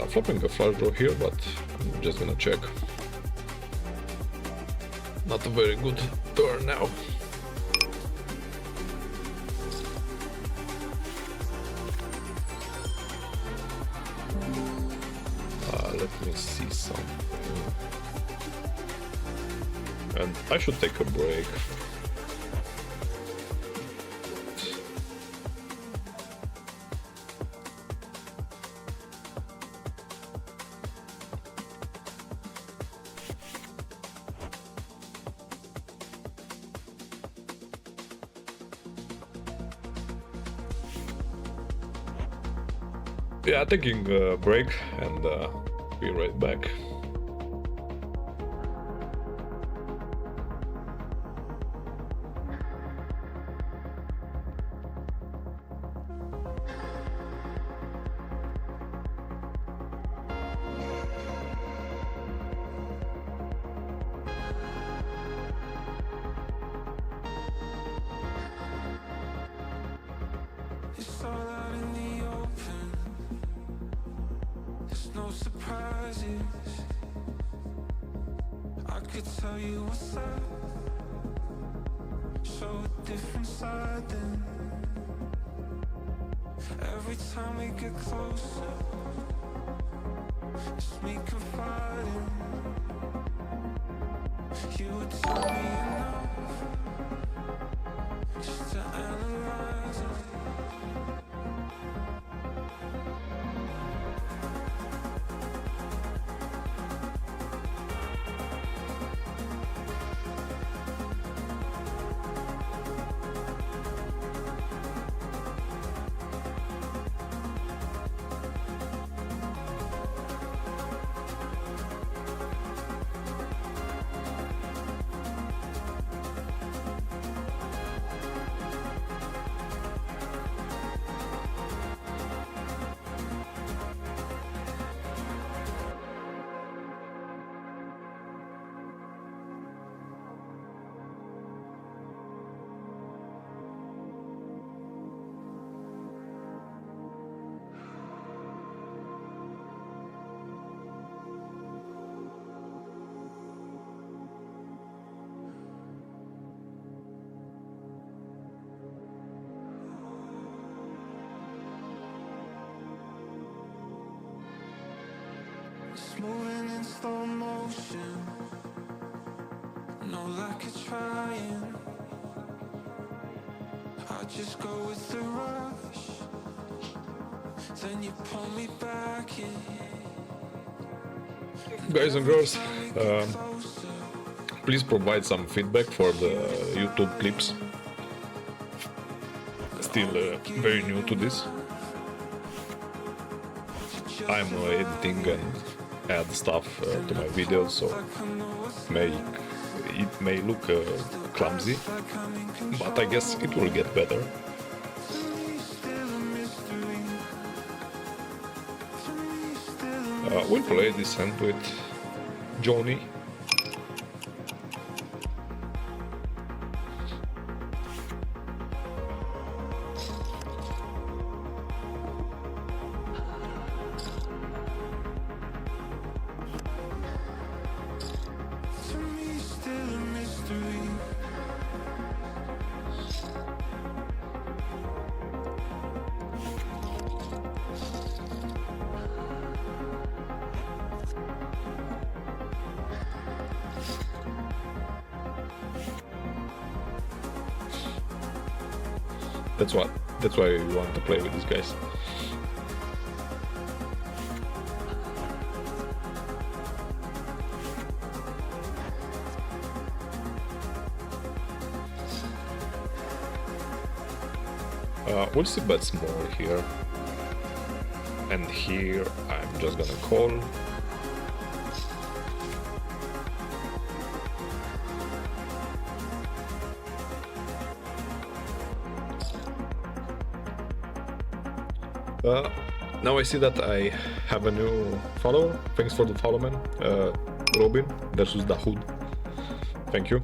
Flopping a flush draw here, but I'm just gonna check. Not a very good turn now. Let me see something. And I should take a break. Yeah, taking a break and be right back. It's all out in the open. There's no surprises. I could tell you what's up. Show a different side then. Every time we get closer, it's me confiding. You would tell me enough just to analyze it. motion. No lack of trying. I just go with the rush. Then you pull me back in. Guys and girls, Closer. please provide some feedback for the YouTube clips. Still very new to this. I'm editing and add stuff to my videos, so it may look clumsy, but I guess it will get better. We'll play this hand with Johnny. To me, still a mystery. That's why you want to play with these guys. We'll see bets more here. And here I'm just gonna call. Now I see that I have a new follower. Thanks for the follow, man. Robin versus Dahoud. Thank you.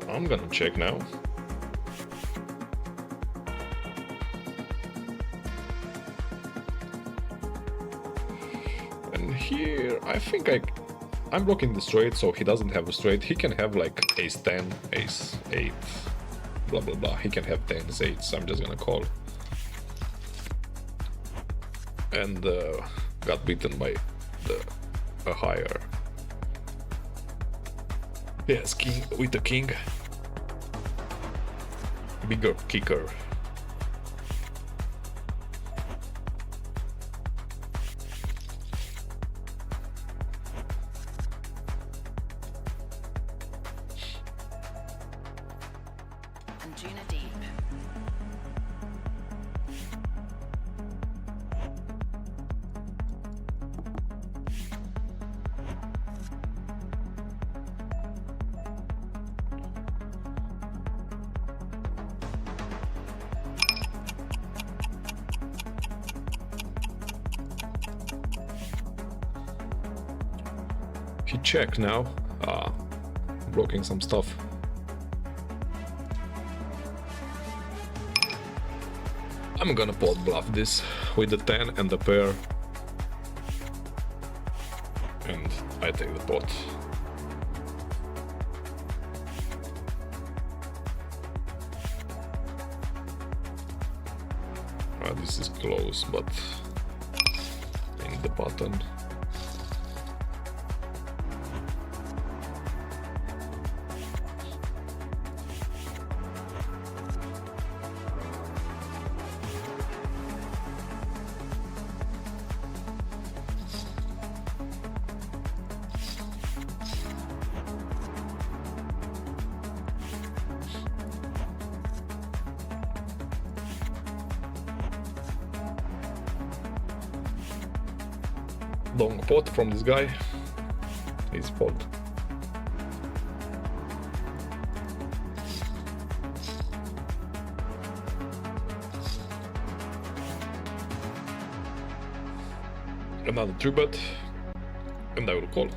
I'm gonna check now. And here, I think I'm blocking the straight, so he doesn't have a straight. He can have like ace 10, ace 8, blah blah blah. He can have 10s, 8s. I'm just gonna call. And got beaten by a higher. Yes, king with the king. Bigger kicker. Anjunadeep. He checked now. Blocking some stuff. I'm gonna pot bluff this with the 10 and the pair. And I take the pot. This is close, but in the button. Long pot from this guy. His fault. Another 3-bet, and I will call.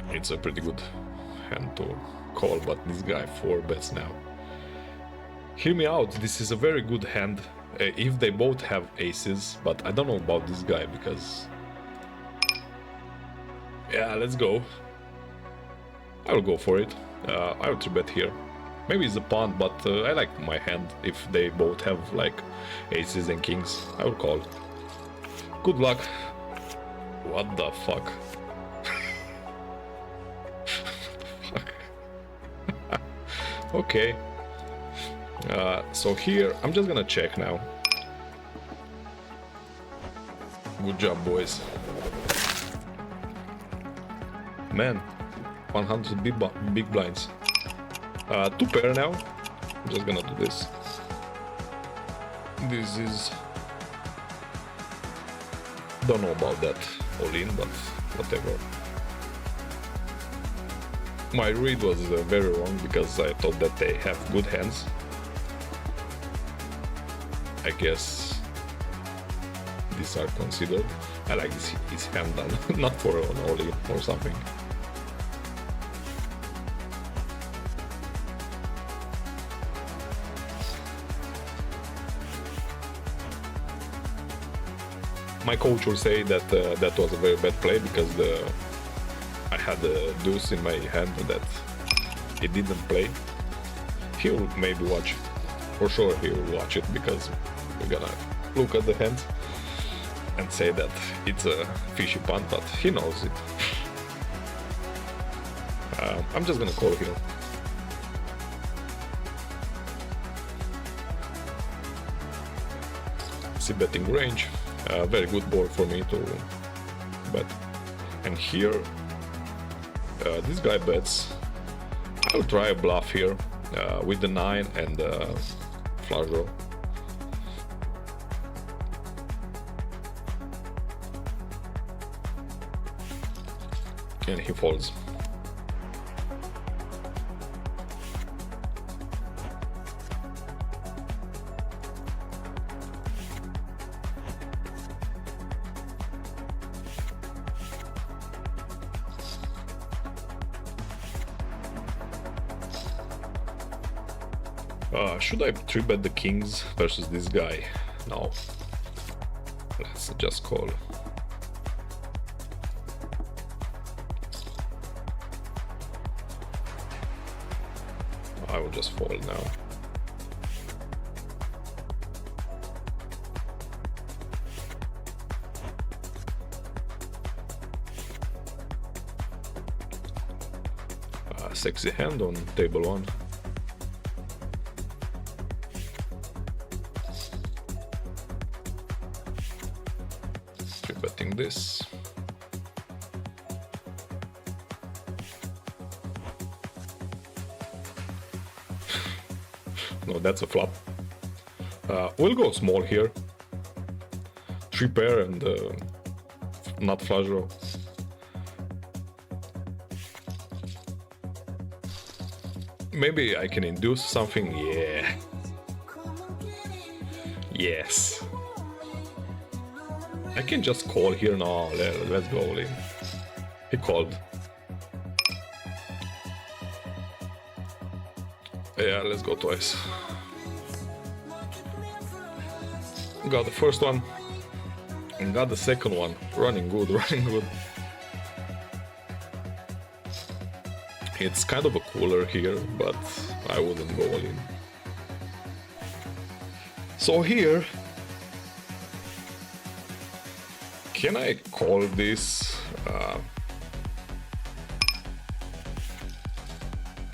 It's a pretty good hand to call, but this guy 4 bets now. Hear me out, this is a very good hand if they both have aces, but I don't know about this guy because... Yeah, let's go. I will go for it. I will 3-bet here. Maybe it's a punt, but I like my hand if they both have like aces and kings. I will call. Good luck. What the fuck? Okay. So here, I'm just gonna check now. Good job, boys. Man, 100 big blinds. 2 pair now. I'm just gonna do this. This is... Don't know about that all in, but whatever. My read was very wrong because I thought that they have good hands. I guess these are considered. I like this his hand done, not for an all-in or something. My coach will say that that was a very bad play because I had a deuce in my hand that it didn't play. He'll maybe watch it. For sure he will watch it because we're gonna look at the hand and say that it's a fishy punt, but he knows it. I'm just gonna call here. See betting range. Very good board for me to bet. And here, this guy bets. I'll try a bluff here with the 9 and flush draw. And he folds. Should I 3-bet the kings versus this guy? No. Let's just call. I will just fold now. Sexy hand on table 1. Betting this. No, that's a flop. We'll go small here. 3 pair and not flush draw. Maybe I can induce something. Yeah. Yes. I can just call here now. Let's go all in. He called. Yeah, let's go twice. Got the first one and got the second one. Running good, running good. It's kind of a cooler here, but I wouldn't go all in. So here, can I call this?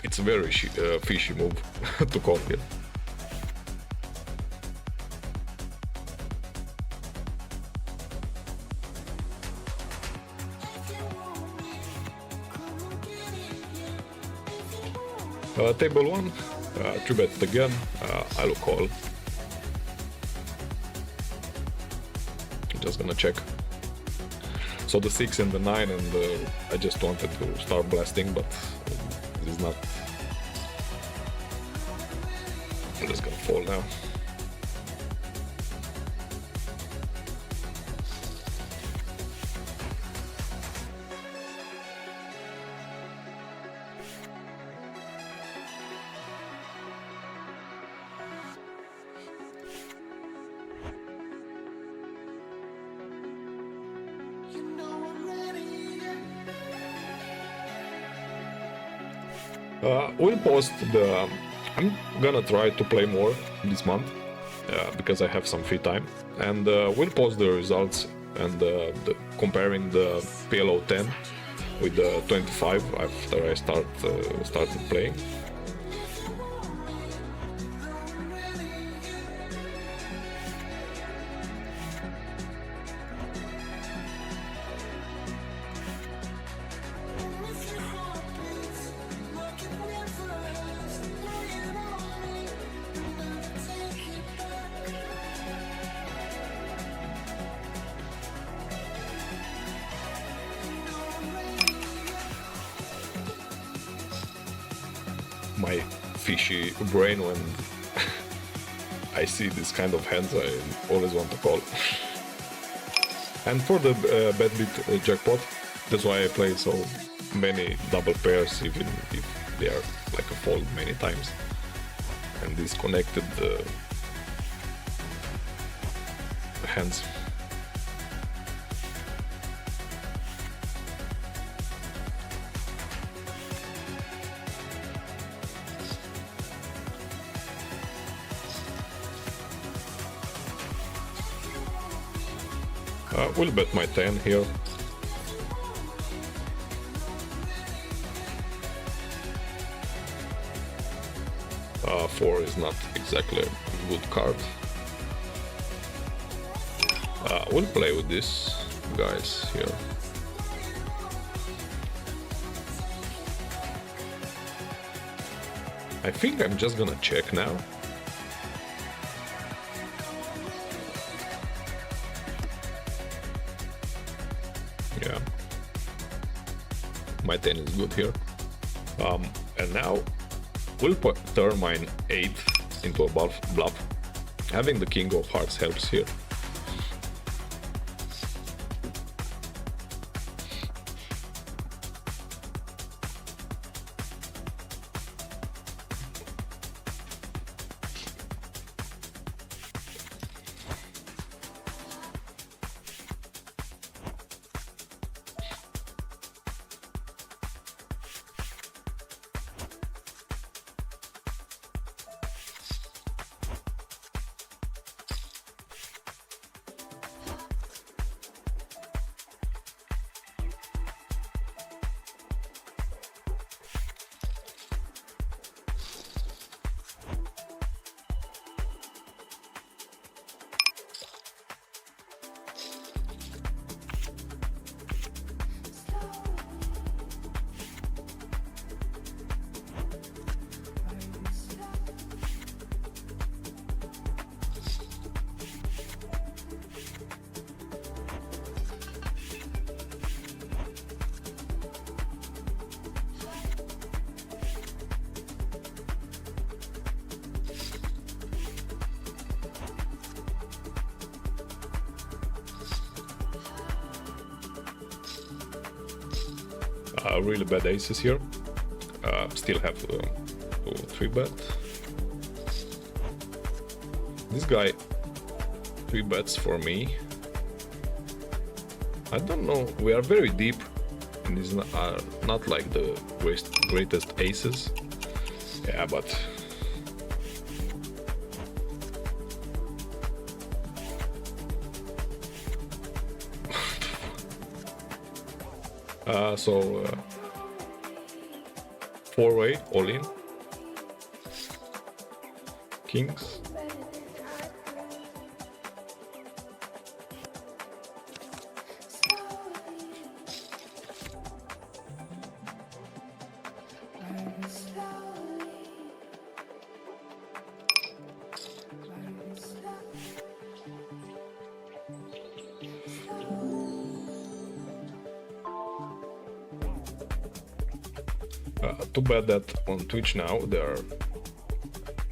It's a very fishy move to call here. Table 1, 3-bet again, I will call. Just gonna check. So the 6 and the 9, and I just wanted to start blasting, but it is not. I'm just gonna fall now. We'll post the... I'm gonna try to play more this month because I have some free time, and we'll post the results and comparing the PLO 10 with the 25 after I started playing. My fishy brain, when I see this kind of hands, I always want to call. And for the bad beat jackpot, that's why I play so many double pairs, even if they are like a fold many times, and disconnected hands. We'll bet my 10 here. Four is not exactly a good card. We'll play with this, guys, here. I think I'm just gonna check now. Yeah, my 10 is good here. And now we'll turn mine 8 into a bluff. Having the king of hearts helps here. Really bad aces here. Still have 3 bet. This guy 3 bets for me. I don't know. We are very deep, and these are not like the greatest aces. Yeah, but so 4-way all in kings. Too bad that on Twitch now they are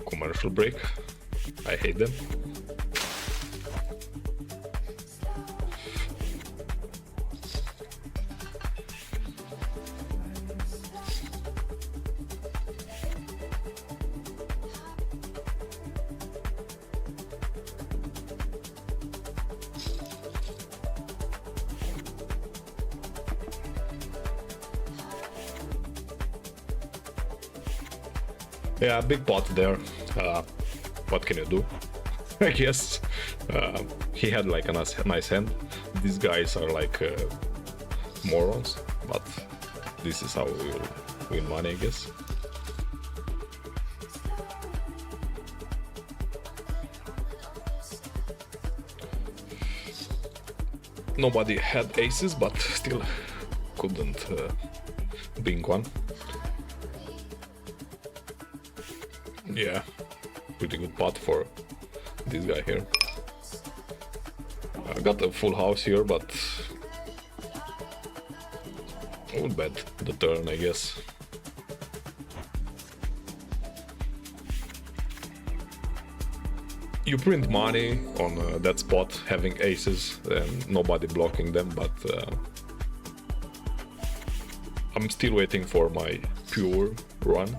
commercial break. I hate them. Yeah, big pot there. What can you do? I guess he had like a nice hand, these guys are like morons, but this is how we will win money, I guess. Nobody had aces, but still couldn't bing one. Yeah, pretty good pot for this guy here. I got a full house here, but I would bet the turn, I guess. You print money on that spot having aces and nobody blocking them, but I'm still waiting for my pure run,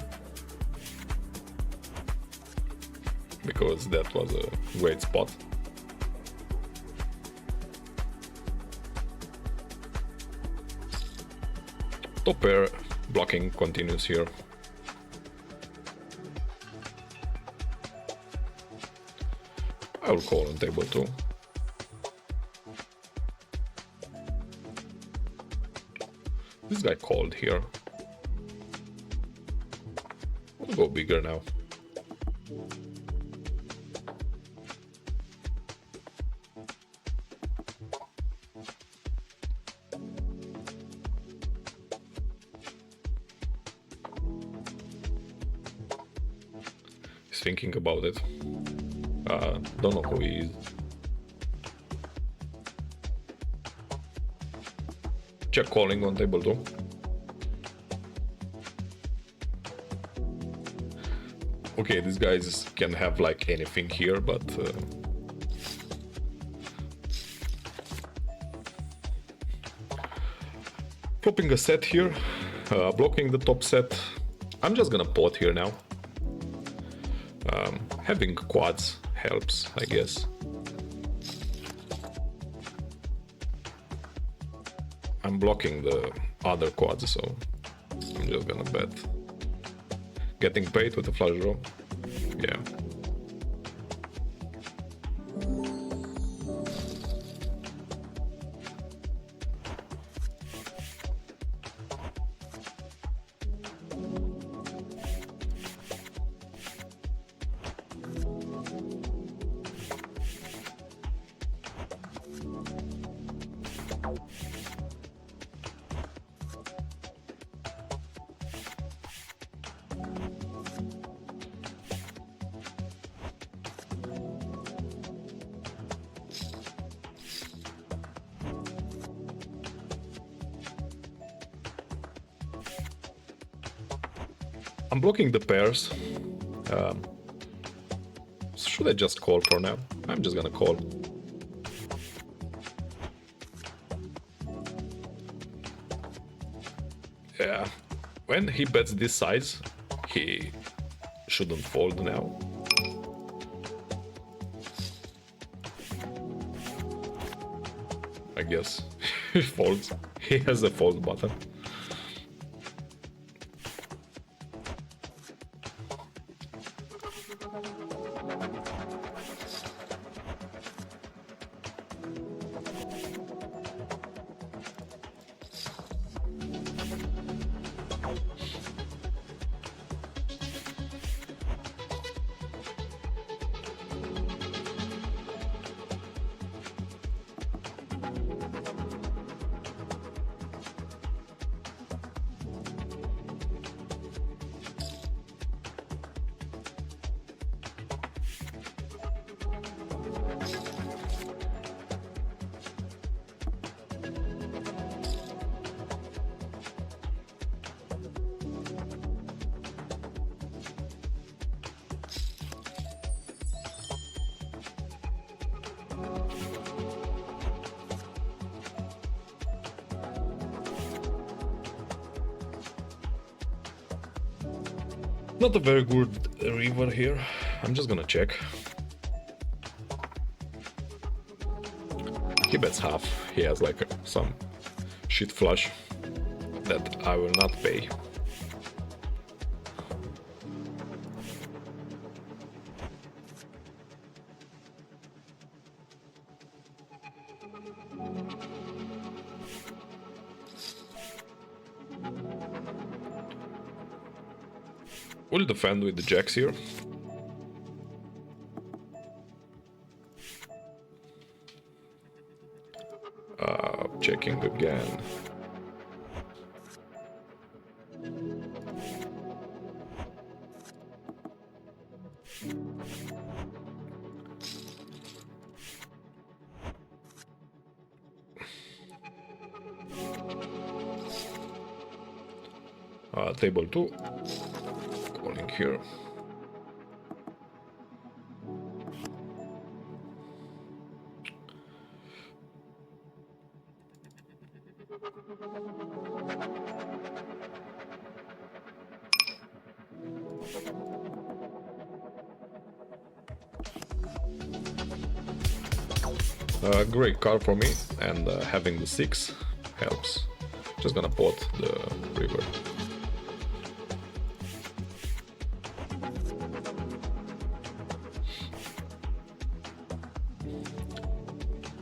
because that was a great spot. Top pair blocking continues here. I will call on table 2. This guy called here. We'll go bigger now. He's thinking about it. Don't know who he is. Check calling on table 2. Okay, these guys can have like anything here, but flopping a set here, blocking the top set. I'm just gonna pot here now. Having quads helps, I guess. I'm blocking the other quads, so I'm just gonna bet. Getting paid with a flush draw. Yeah. I'm blocking the pairs. Should I just call for now? I'm just gonna call. Yeah, when he bets this size, he shouldn't fold now. I guess he folds. He has a fold button. Not a very good river here. I'm just gonna check. He bets half. He has like some shit flush that I will not pay. We'll defend with the jacks here. Checking again. Table 2, calling here. Great card for me, and having the 6 helps. Just gonna pot the river.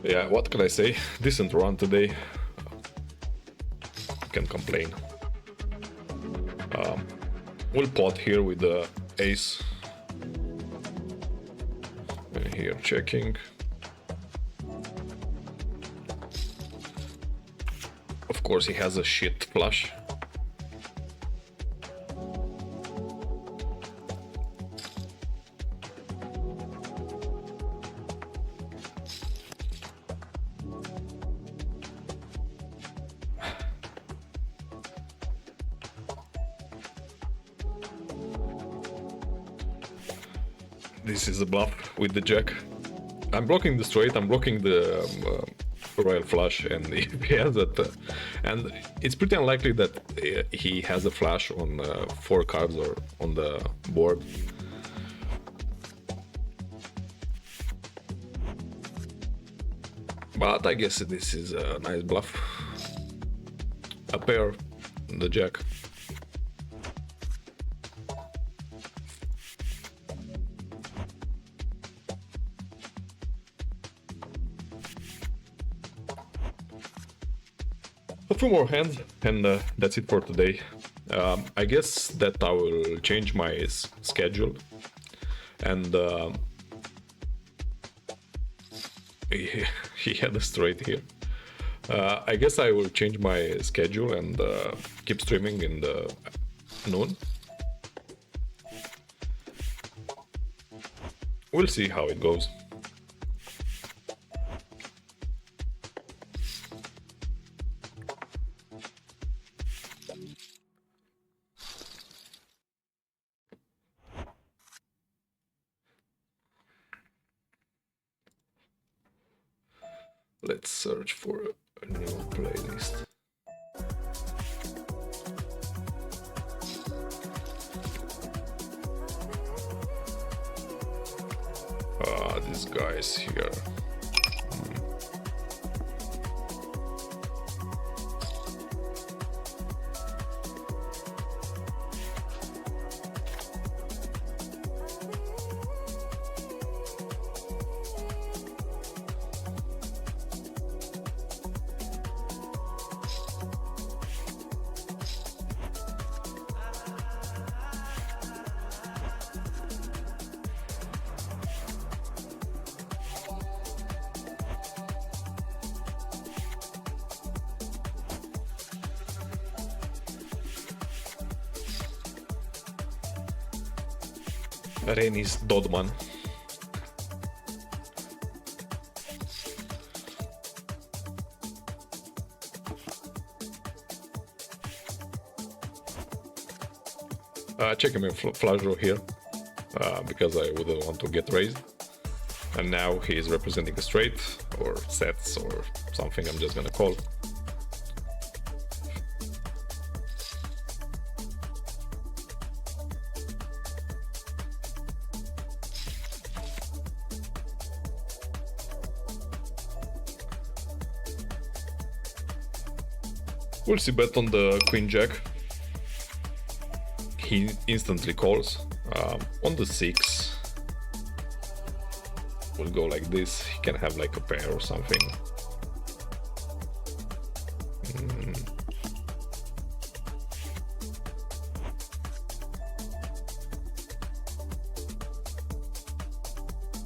Yeah, what can I say? Decent run today. Can't complain. We'll pot here with the ace. And here checking. Of course he has a shit flush. This is a bluff with the jack. I'm blocking the straight, I'm blocking the royal flush, and if he has that, and it's pretty unlikely that he has a flash on 4 cards or on the board. But I guess this is a nice bluff. A pair, the jack. A few more hands, and that's it for today. I guess that I will change my schedule, and he had a straight here. I guess I will change my schedule and keep streaming in the noon. We'll see how it goes. Let's search for a new playlist. This guy's here. Renis Dodman. Checking my flush draw here because I wouldn't want to get raised. And now he is representing a straight or sets or something. I'm just gonna call. We'll see bet on the queen jack. He instantly calls. On the 6, we'll go like this. He can have like a pair or something.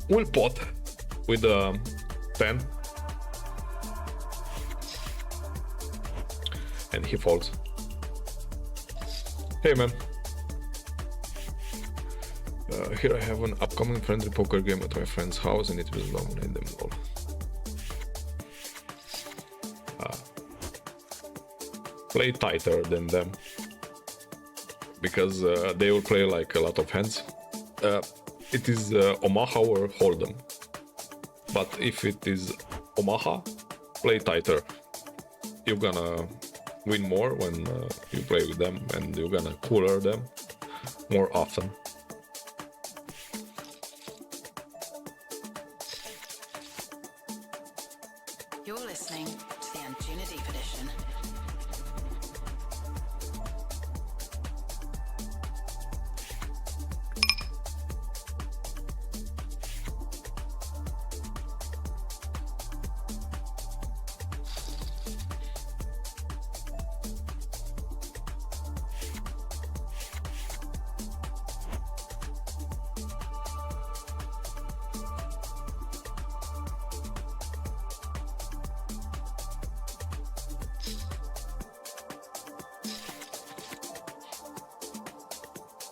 will pot with 10. And he folds. Hey man. Here I have an upcoming friendly poker game at my friend's house and it will dominate them all. Play tighter than them. Because they will play like a lot of hands. It is Omaha or Hold'em. But if it is Omaha, play tighter. You're gonna win more when you play with them, and you're gonna cooler them more often. You're listening to the Anjunadeep edition.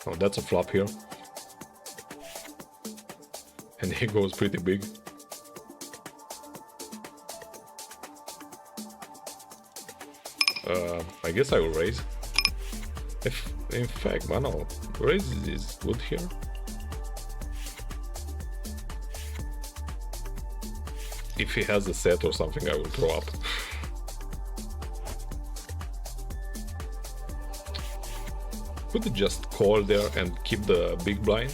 Oh, that's a flop here. And he goes pretty big. I guess I will raise. In fact, I know, raise is good here. If he has a set or something, I will throw up. Could just call there and keep the big blind,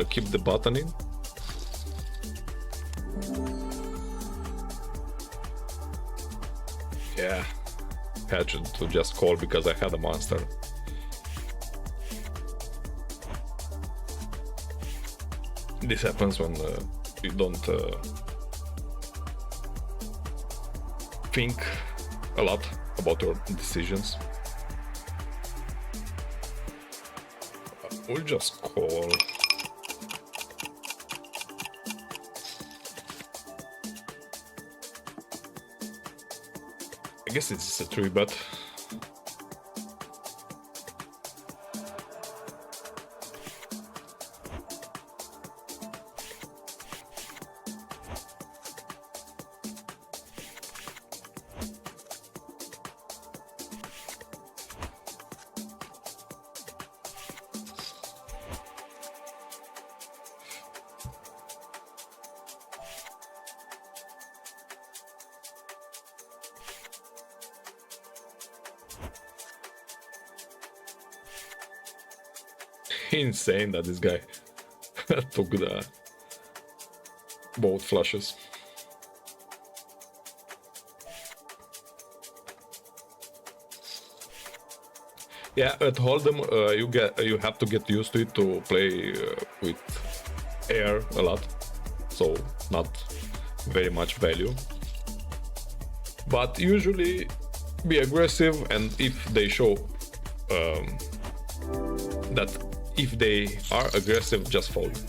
keep the button in. Yeah, had to just call because I had a monster. This happens when you don't think a lot about your decisions. We'll just call. I guess it's a 3-bet. Insane that this guy took the both flushes. Yeah, at Hold'em you have to get used to it to play with air a lot, so not very much value. But usually be aggressive, and if they show that if they are aggressive, just fold.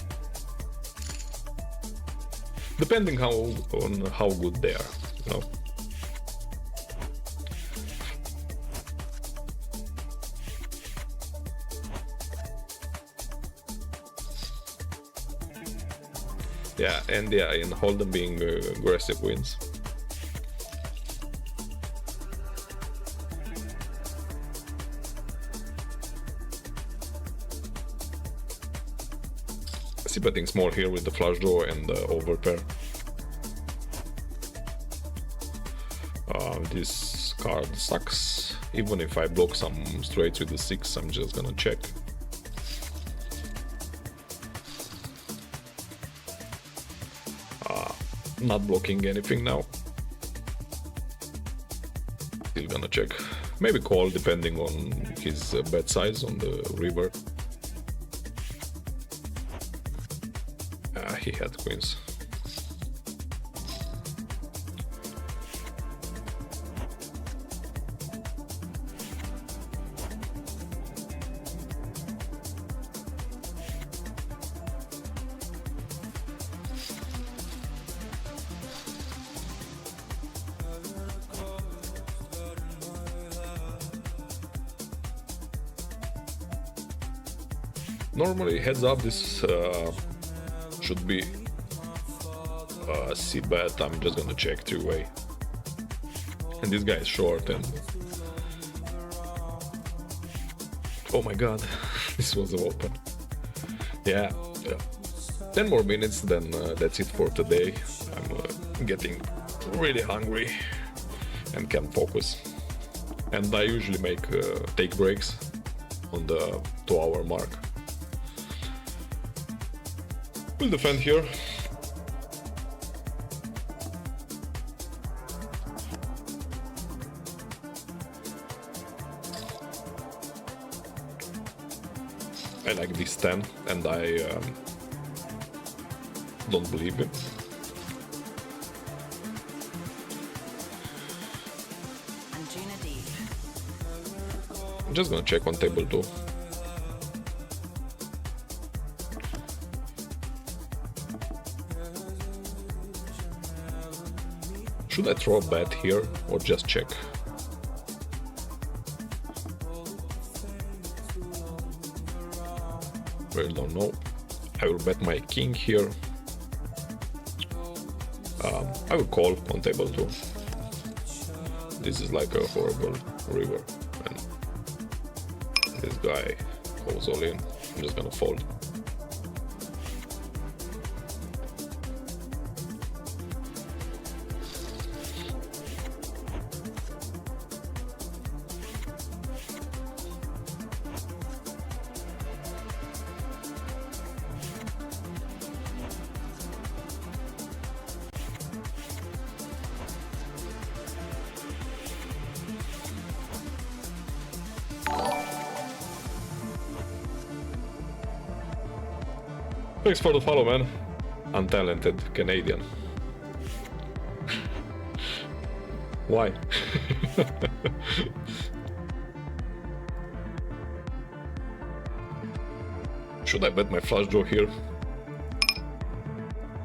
Depending on how good they are, you know. Yeah, and yeah, in Hold'em being aggressive wins. I see betting small here with the flush draw and the overpair. This card sucks. Even if I block some straights with the 6, I'm just gonna check. Not blocking anything now. Still gonna check. Maybe call depending on his bet size on the river. He had queens. Normally, heads up, this should be a c-bet. I'm just gonna check three-way. And this guy is short and... Oh my god, this was open. Yeah, 10 more minutes, then that's it for today. I'm getting really hungry and can't focus. And I usually take breaks on the 2-hour mark. We'll defend here. I like this 10 and I don't believe it. Anjunadeep. I'm just gonna check on table 2. Should I throw a bet here or just check? Really don't know. I will bet my king here. I will call on table 2. This is like a horrible river and this guy goes all in. I'm just gonna fold. Thanks for the follow, man. Untalented Canadian. Why? Should I bet my flush draw here?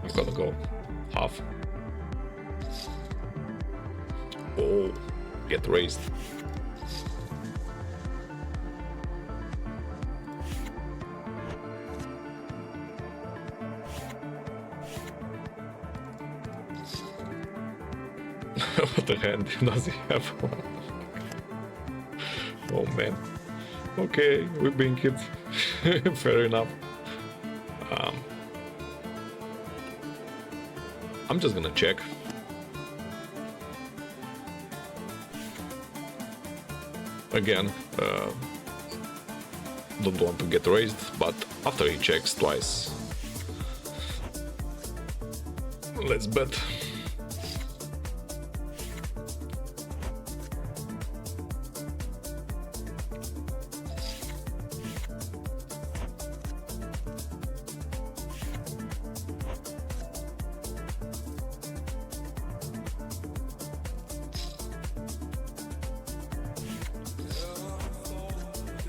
I'm gonna go half. Oh, get raised. What the hand does he have? Oh man. Okay, we're being kids. Fair enough. I'm just gonna check. Again, don't want to get raised, but after he checks twice, let's bet.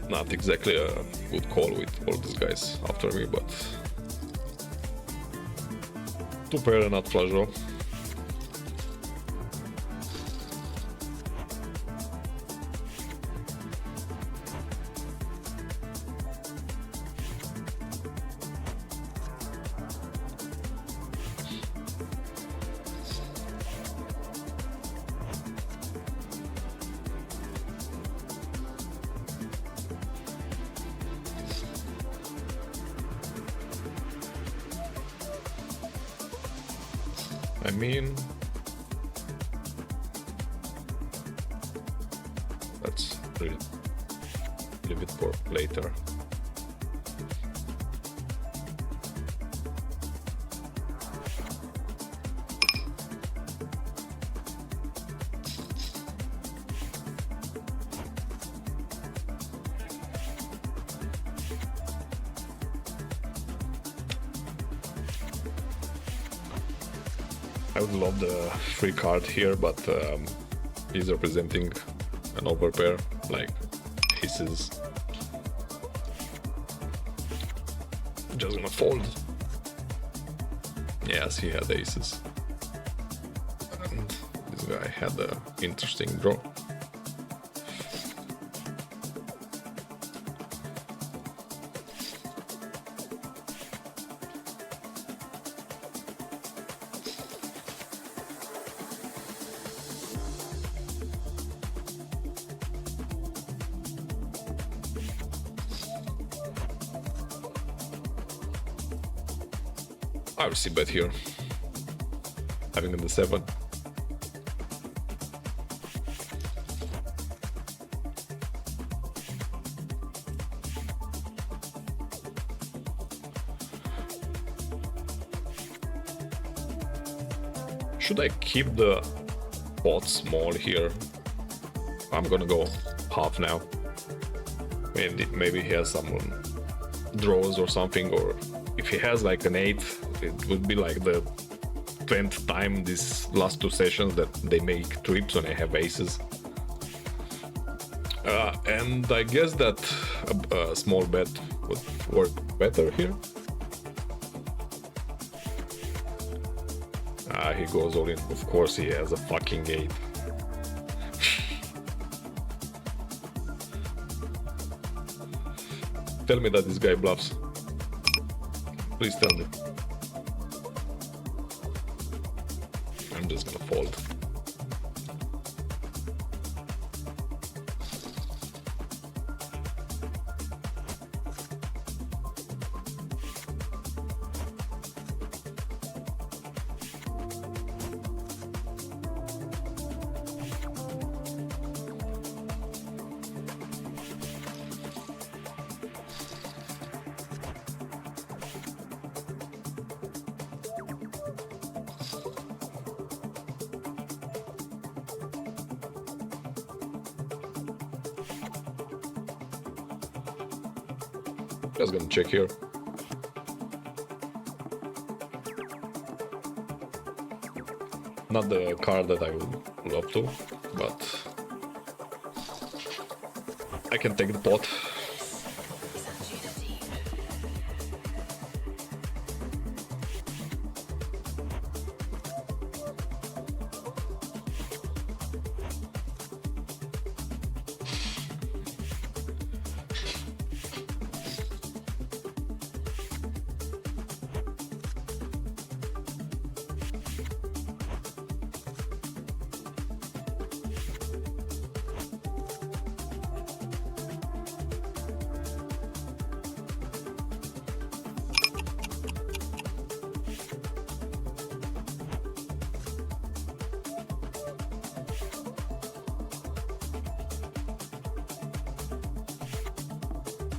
Not exactly a good call with all these guys after me, but 2 pair and not flush draw. I mean, let's leave it for later. I would love the free card here, but he's representing an overpair, like aces. Just gonna fold. Yes, he had aces. And this guy had an interesting draw. I will see bet here. Having in the 7. Should I keep the pot small here? I'm gonna go half now. Maybe he has some draws or something, or if he has like an 8, it would be like the 20th time these last 2 sessions that they make trips when I have aces. And I guess that a small bet would work better here. He goes all in. Of course he has a fucking 8. Tell me that this guy bluffs. Please tell me. I'm just gonna fold. Just gonna check here. Not the card that I would love to, but I can take the pot.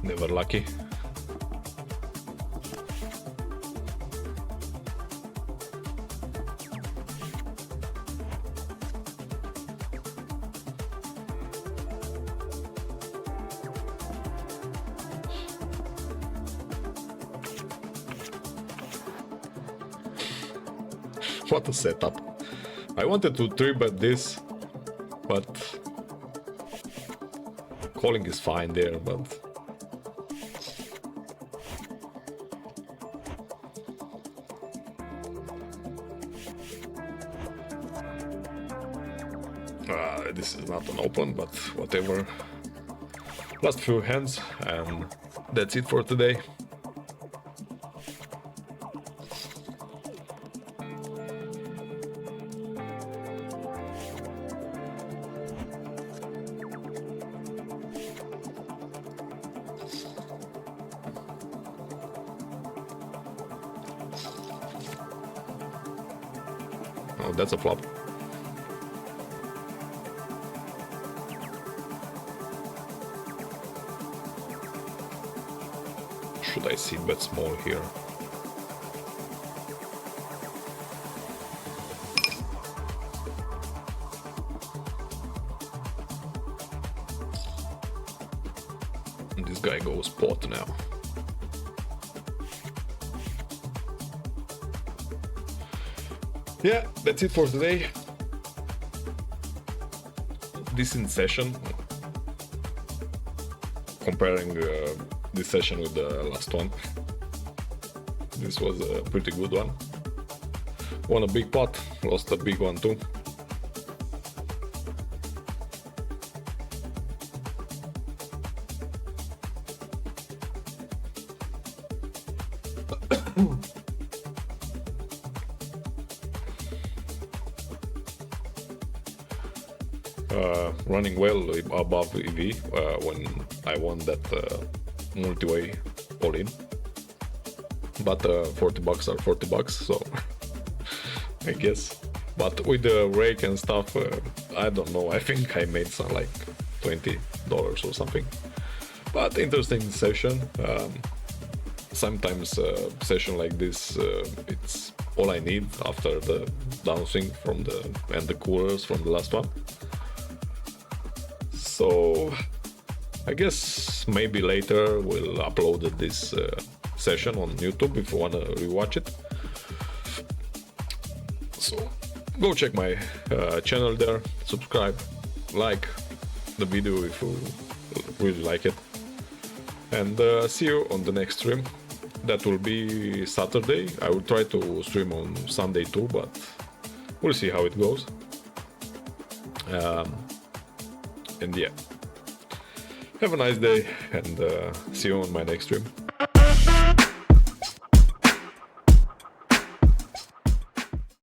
Never lucky. What a setup. I wanted to 3-bet this, but calling is fine there, but this is not an open, but whatever. Last few hands, and that's it for today. Oh, that's a flop. Should I see bet small here? And this guy goes pot now. Yeah, that's it for today. Decent session. Comparing this session with the last one. This was a pretty good one. Won a big pot, lost a big one too. Running well above EV when I won that multi-way all-in. but $40 are $40, so I guess. But with the rake and stuff, I don't know. I think I made some like $20 or something. But interesting session. Sometimes a session like this, it's all I need after the downswing from the coolers from the last one. So I guess maybe later we'll upload this session on YouTube if you wanna rewatch it. So go check my channel there, subscribe, like the video if you really like it, and see you on the next stream. That will be Saturday. I will try to stream on Sunday too, but we'll see how it goes. And yeah, have a nice day, and see you on my next stream.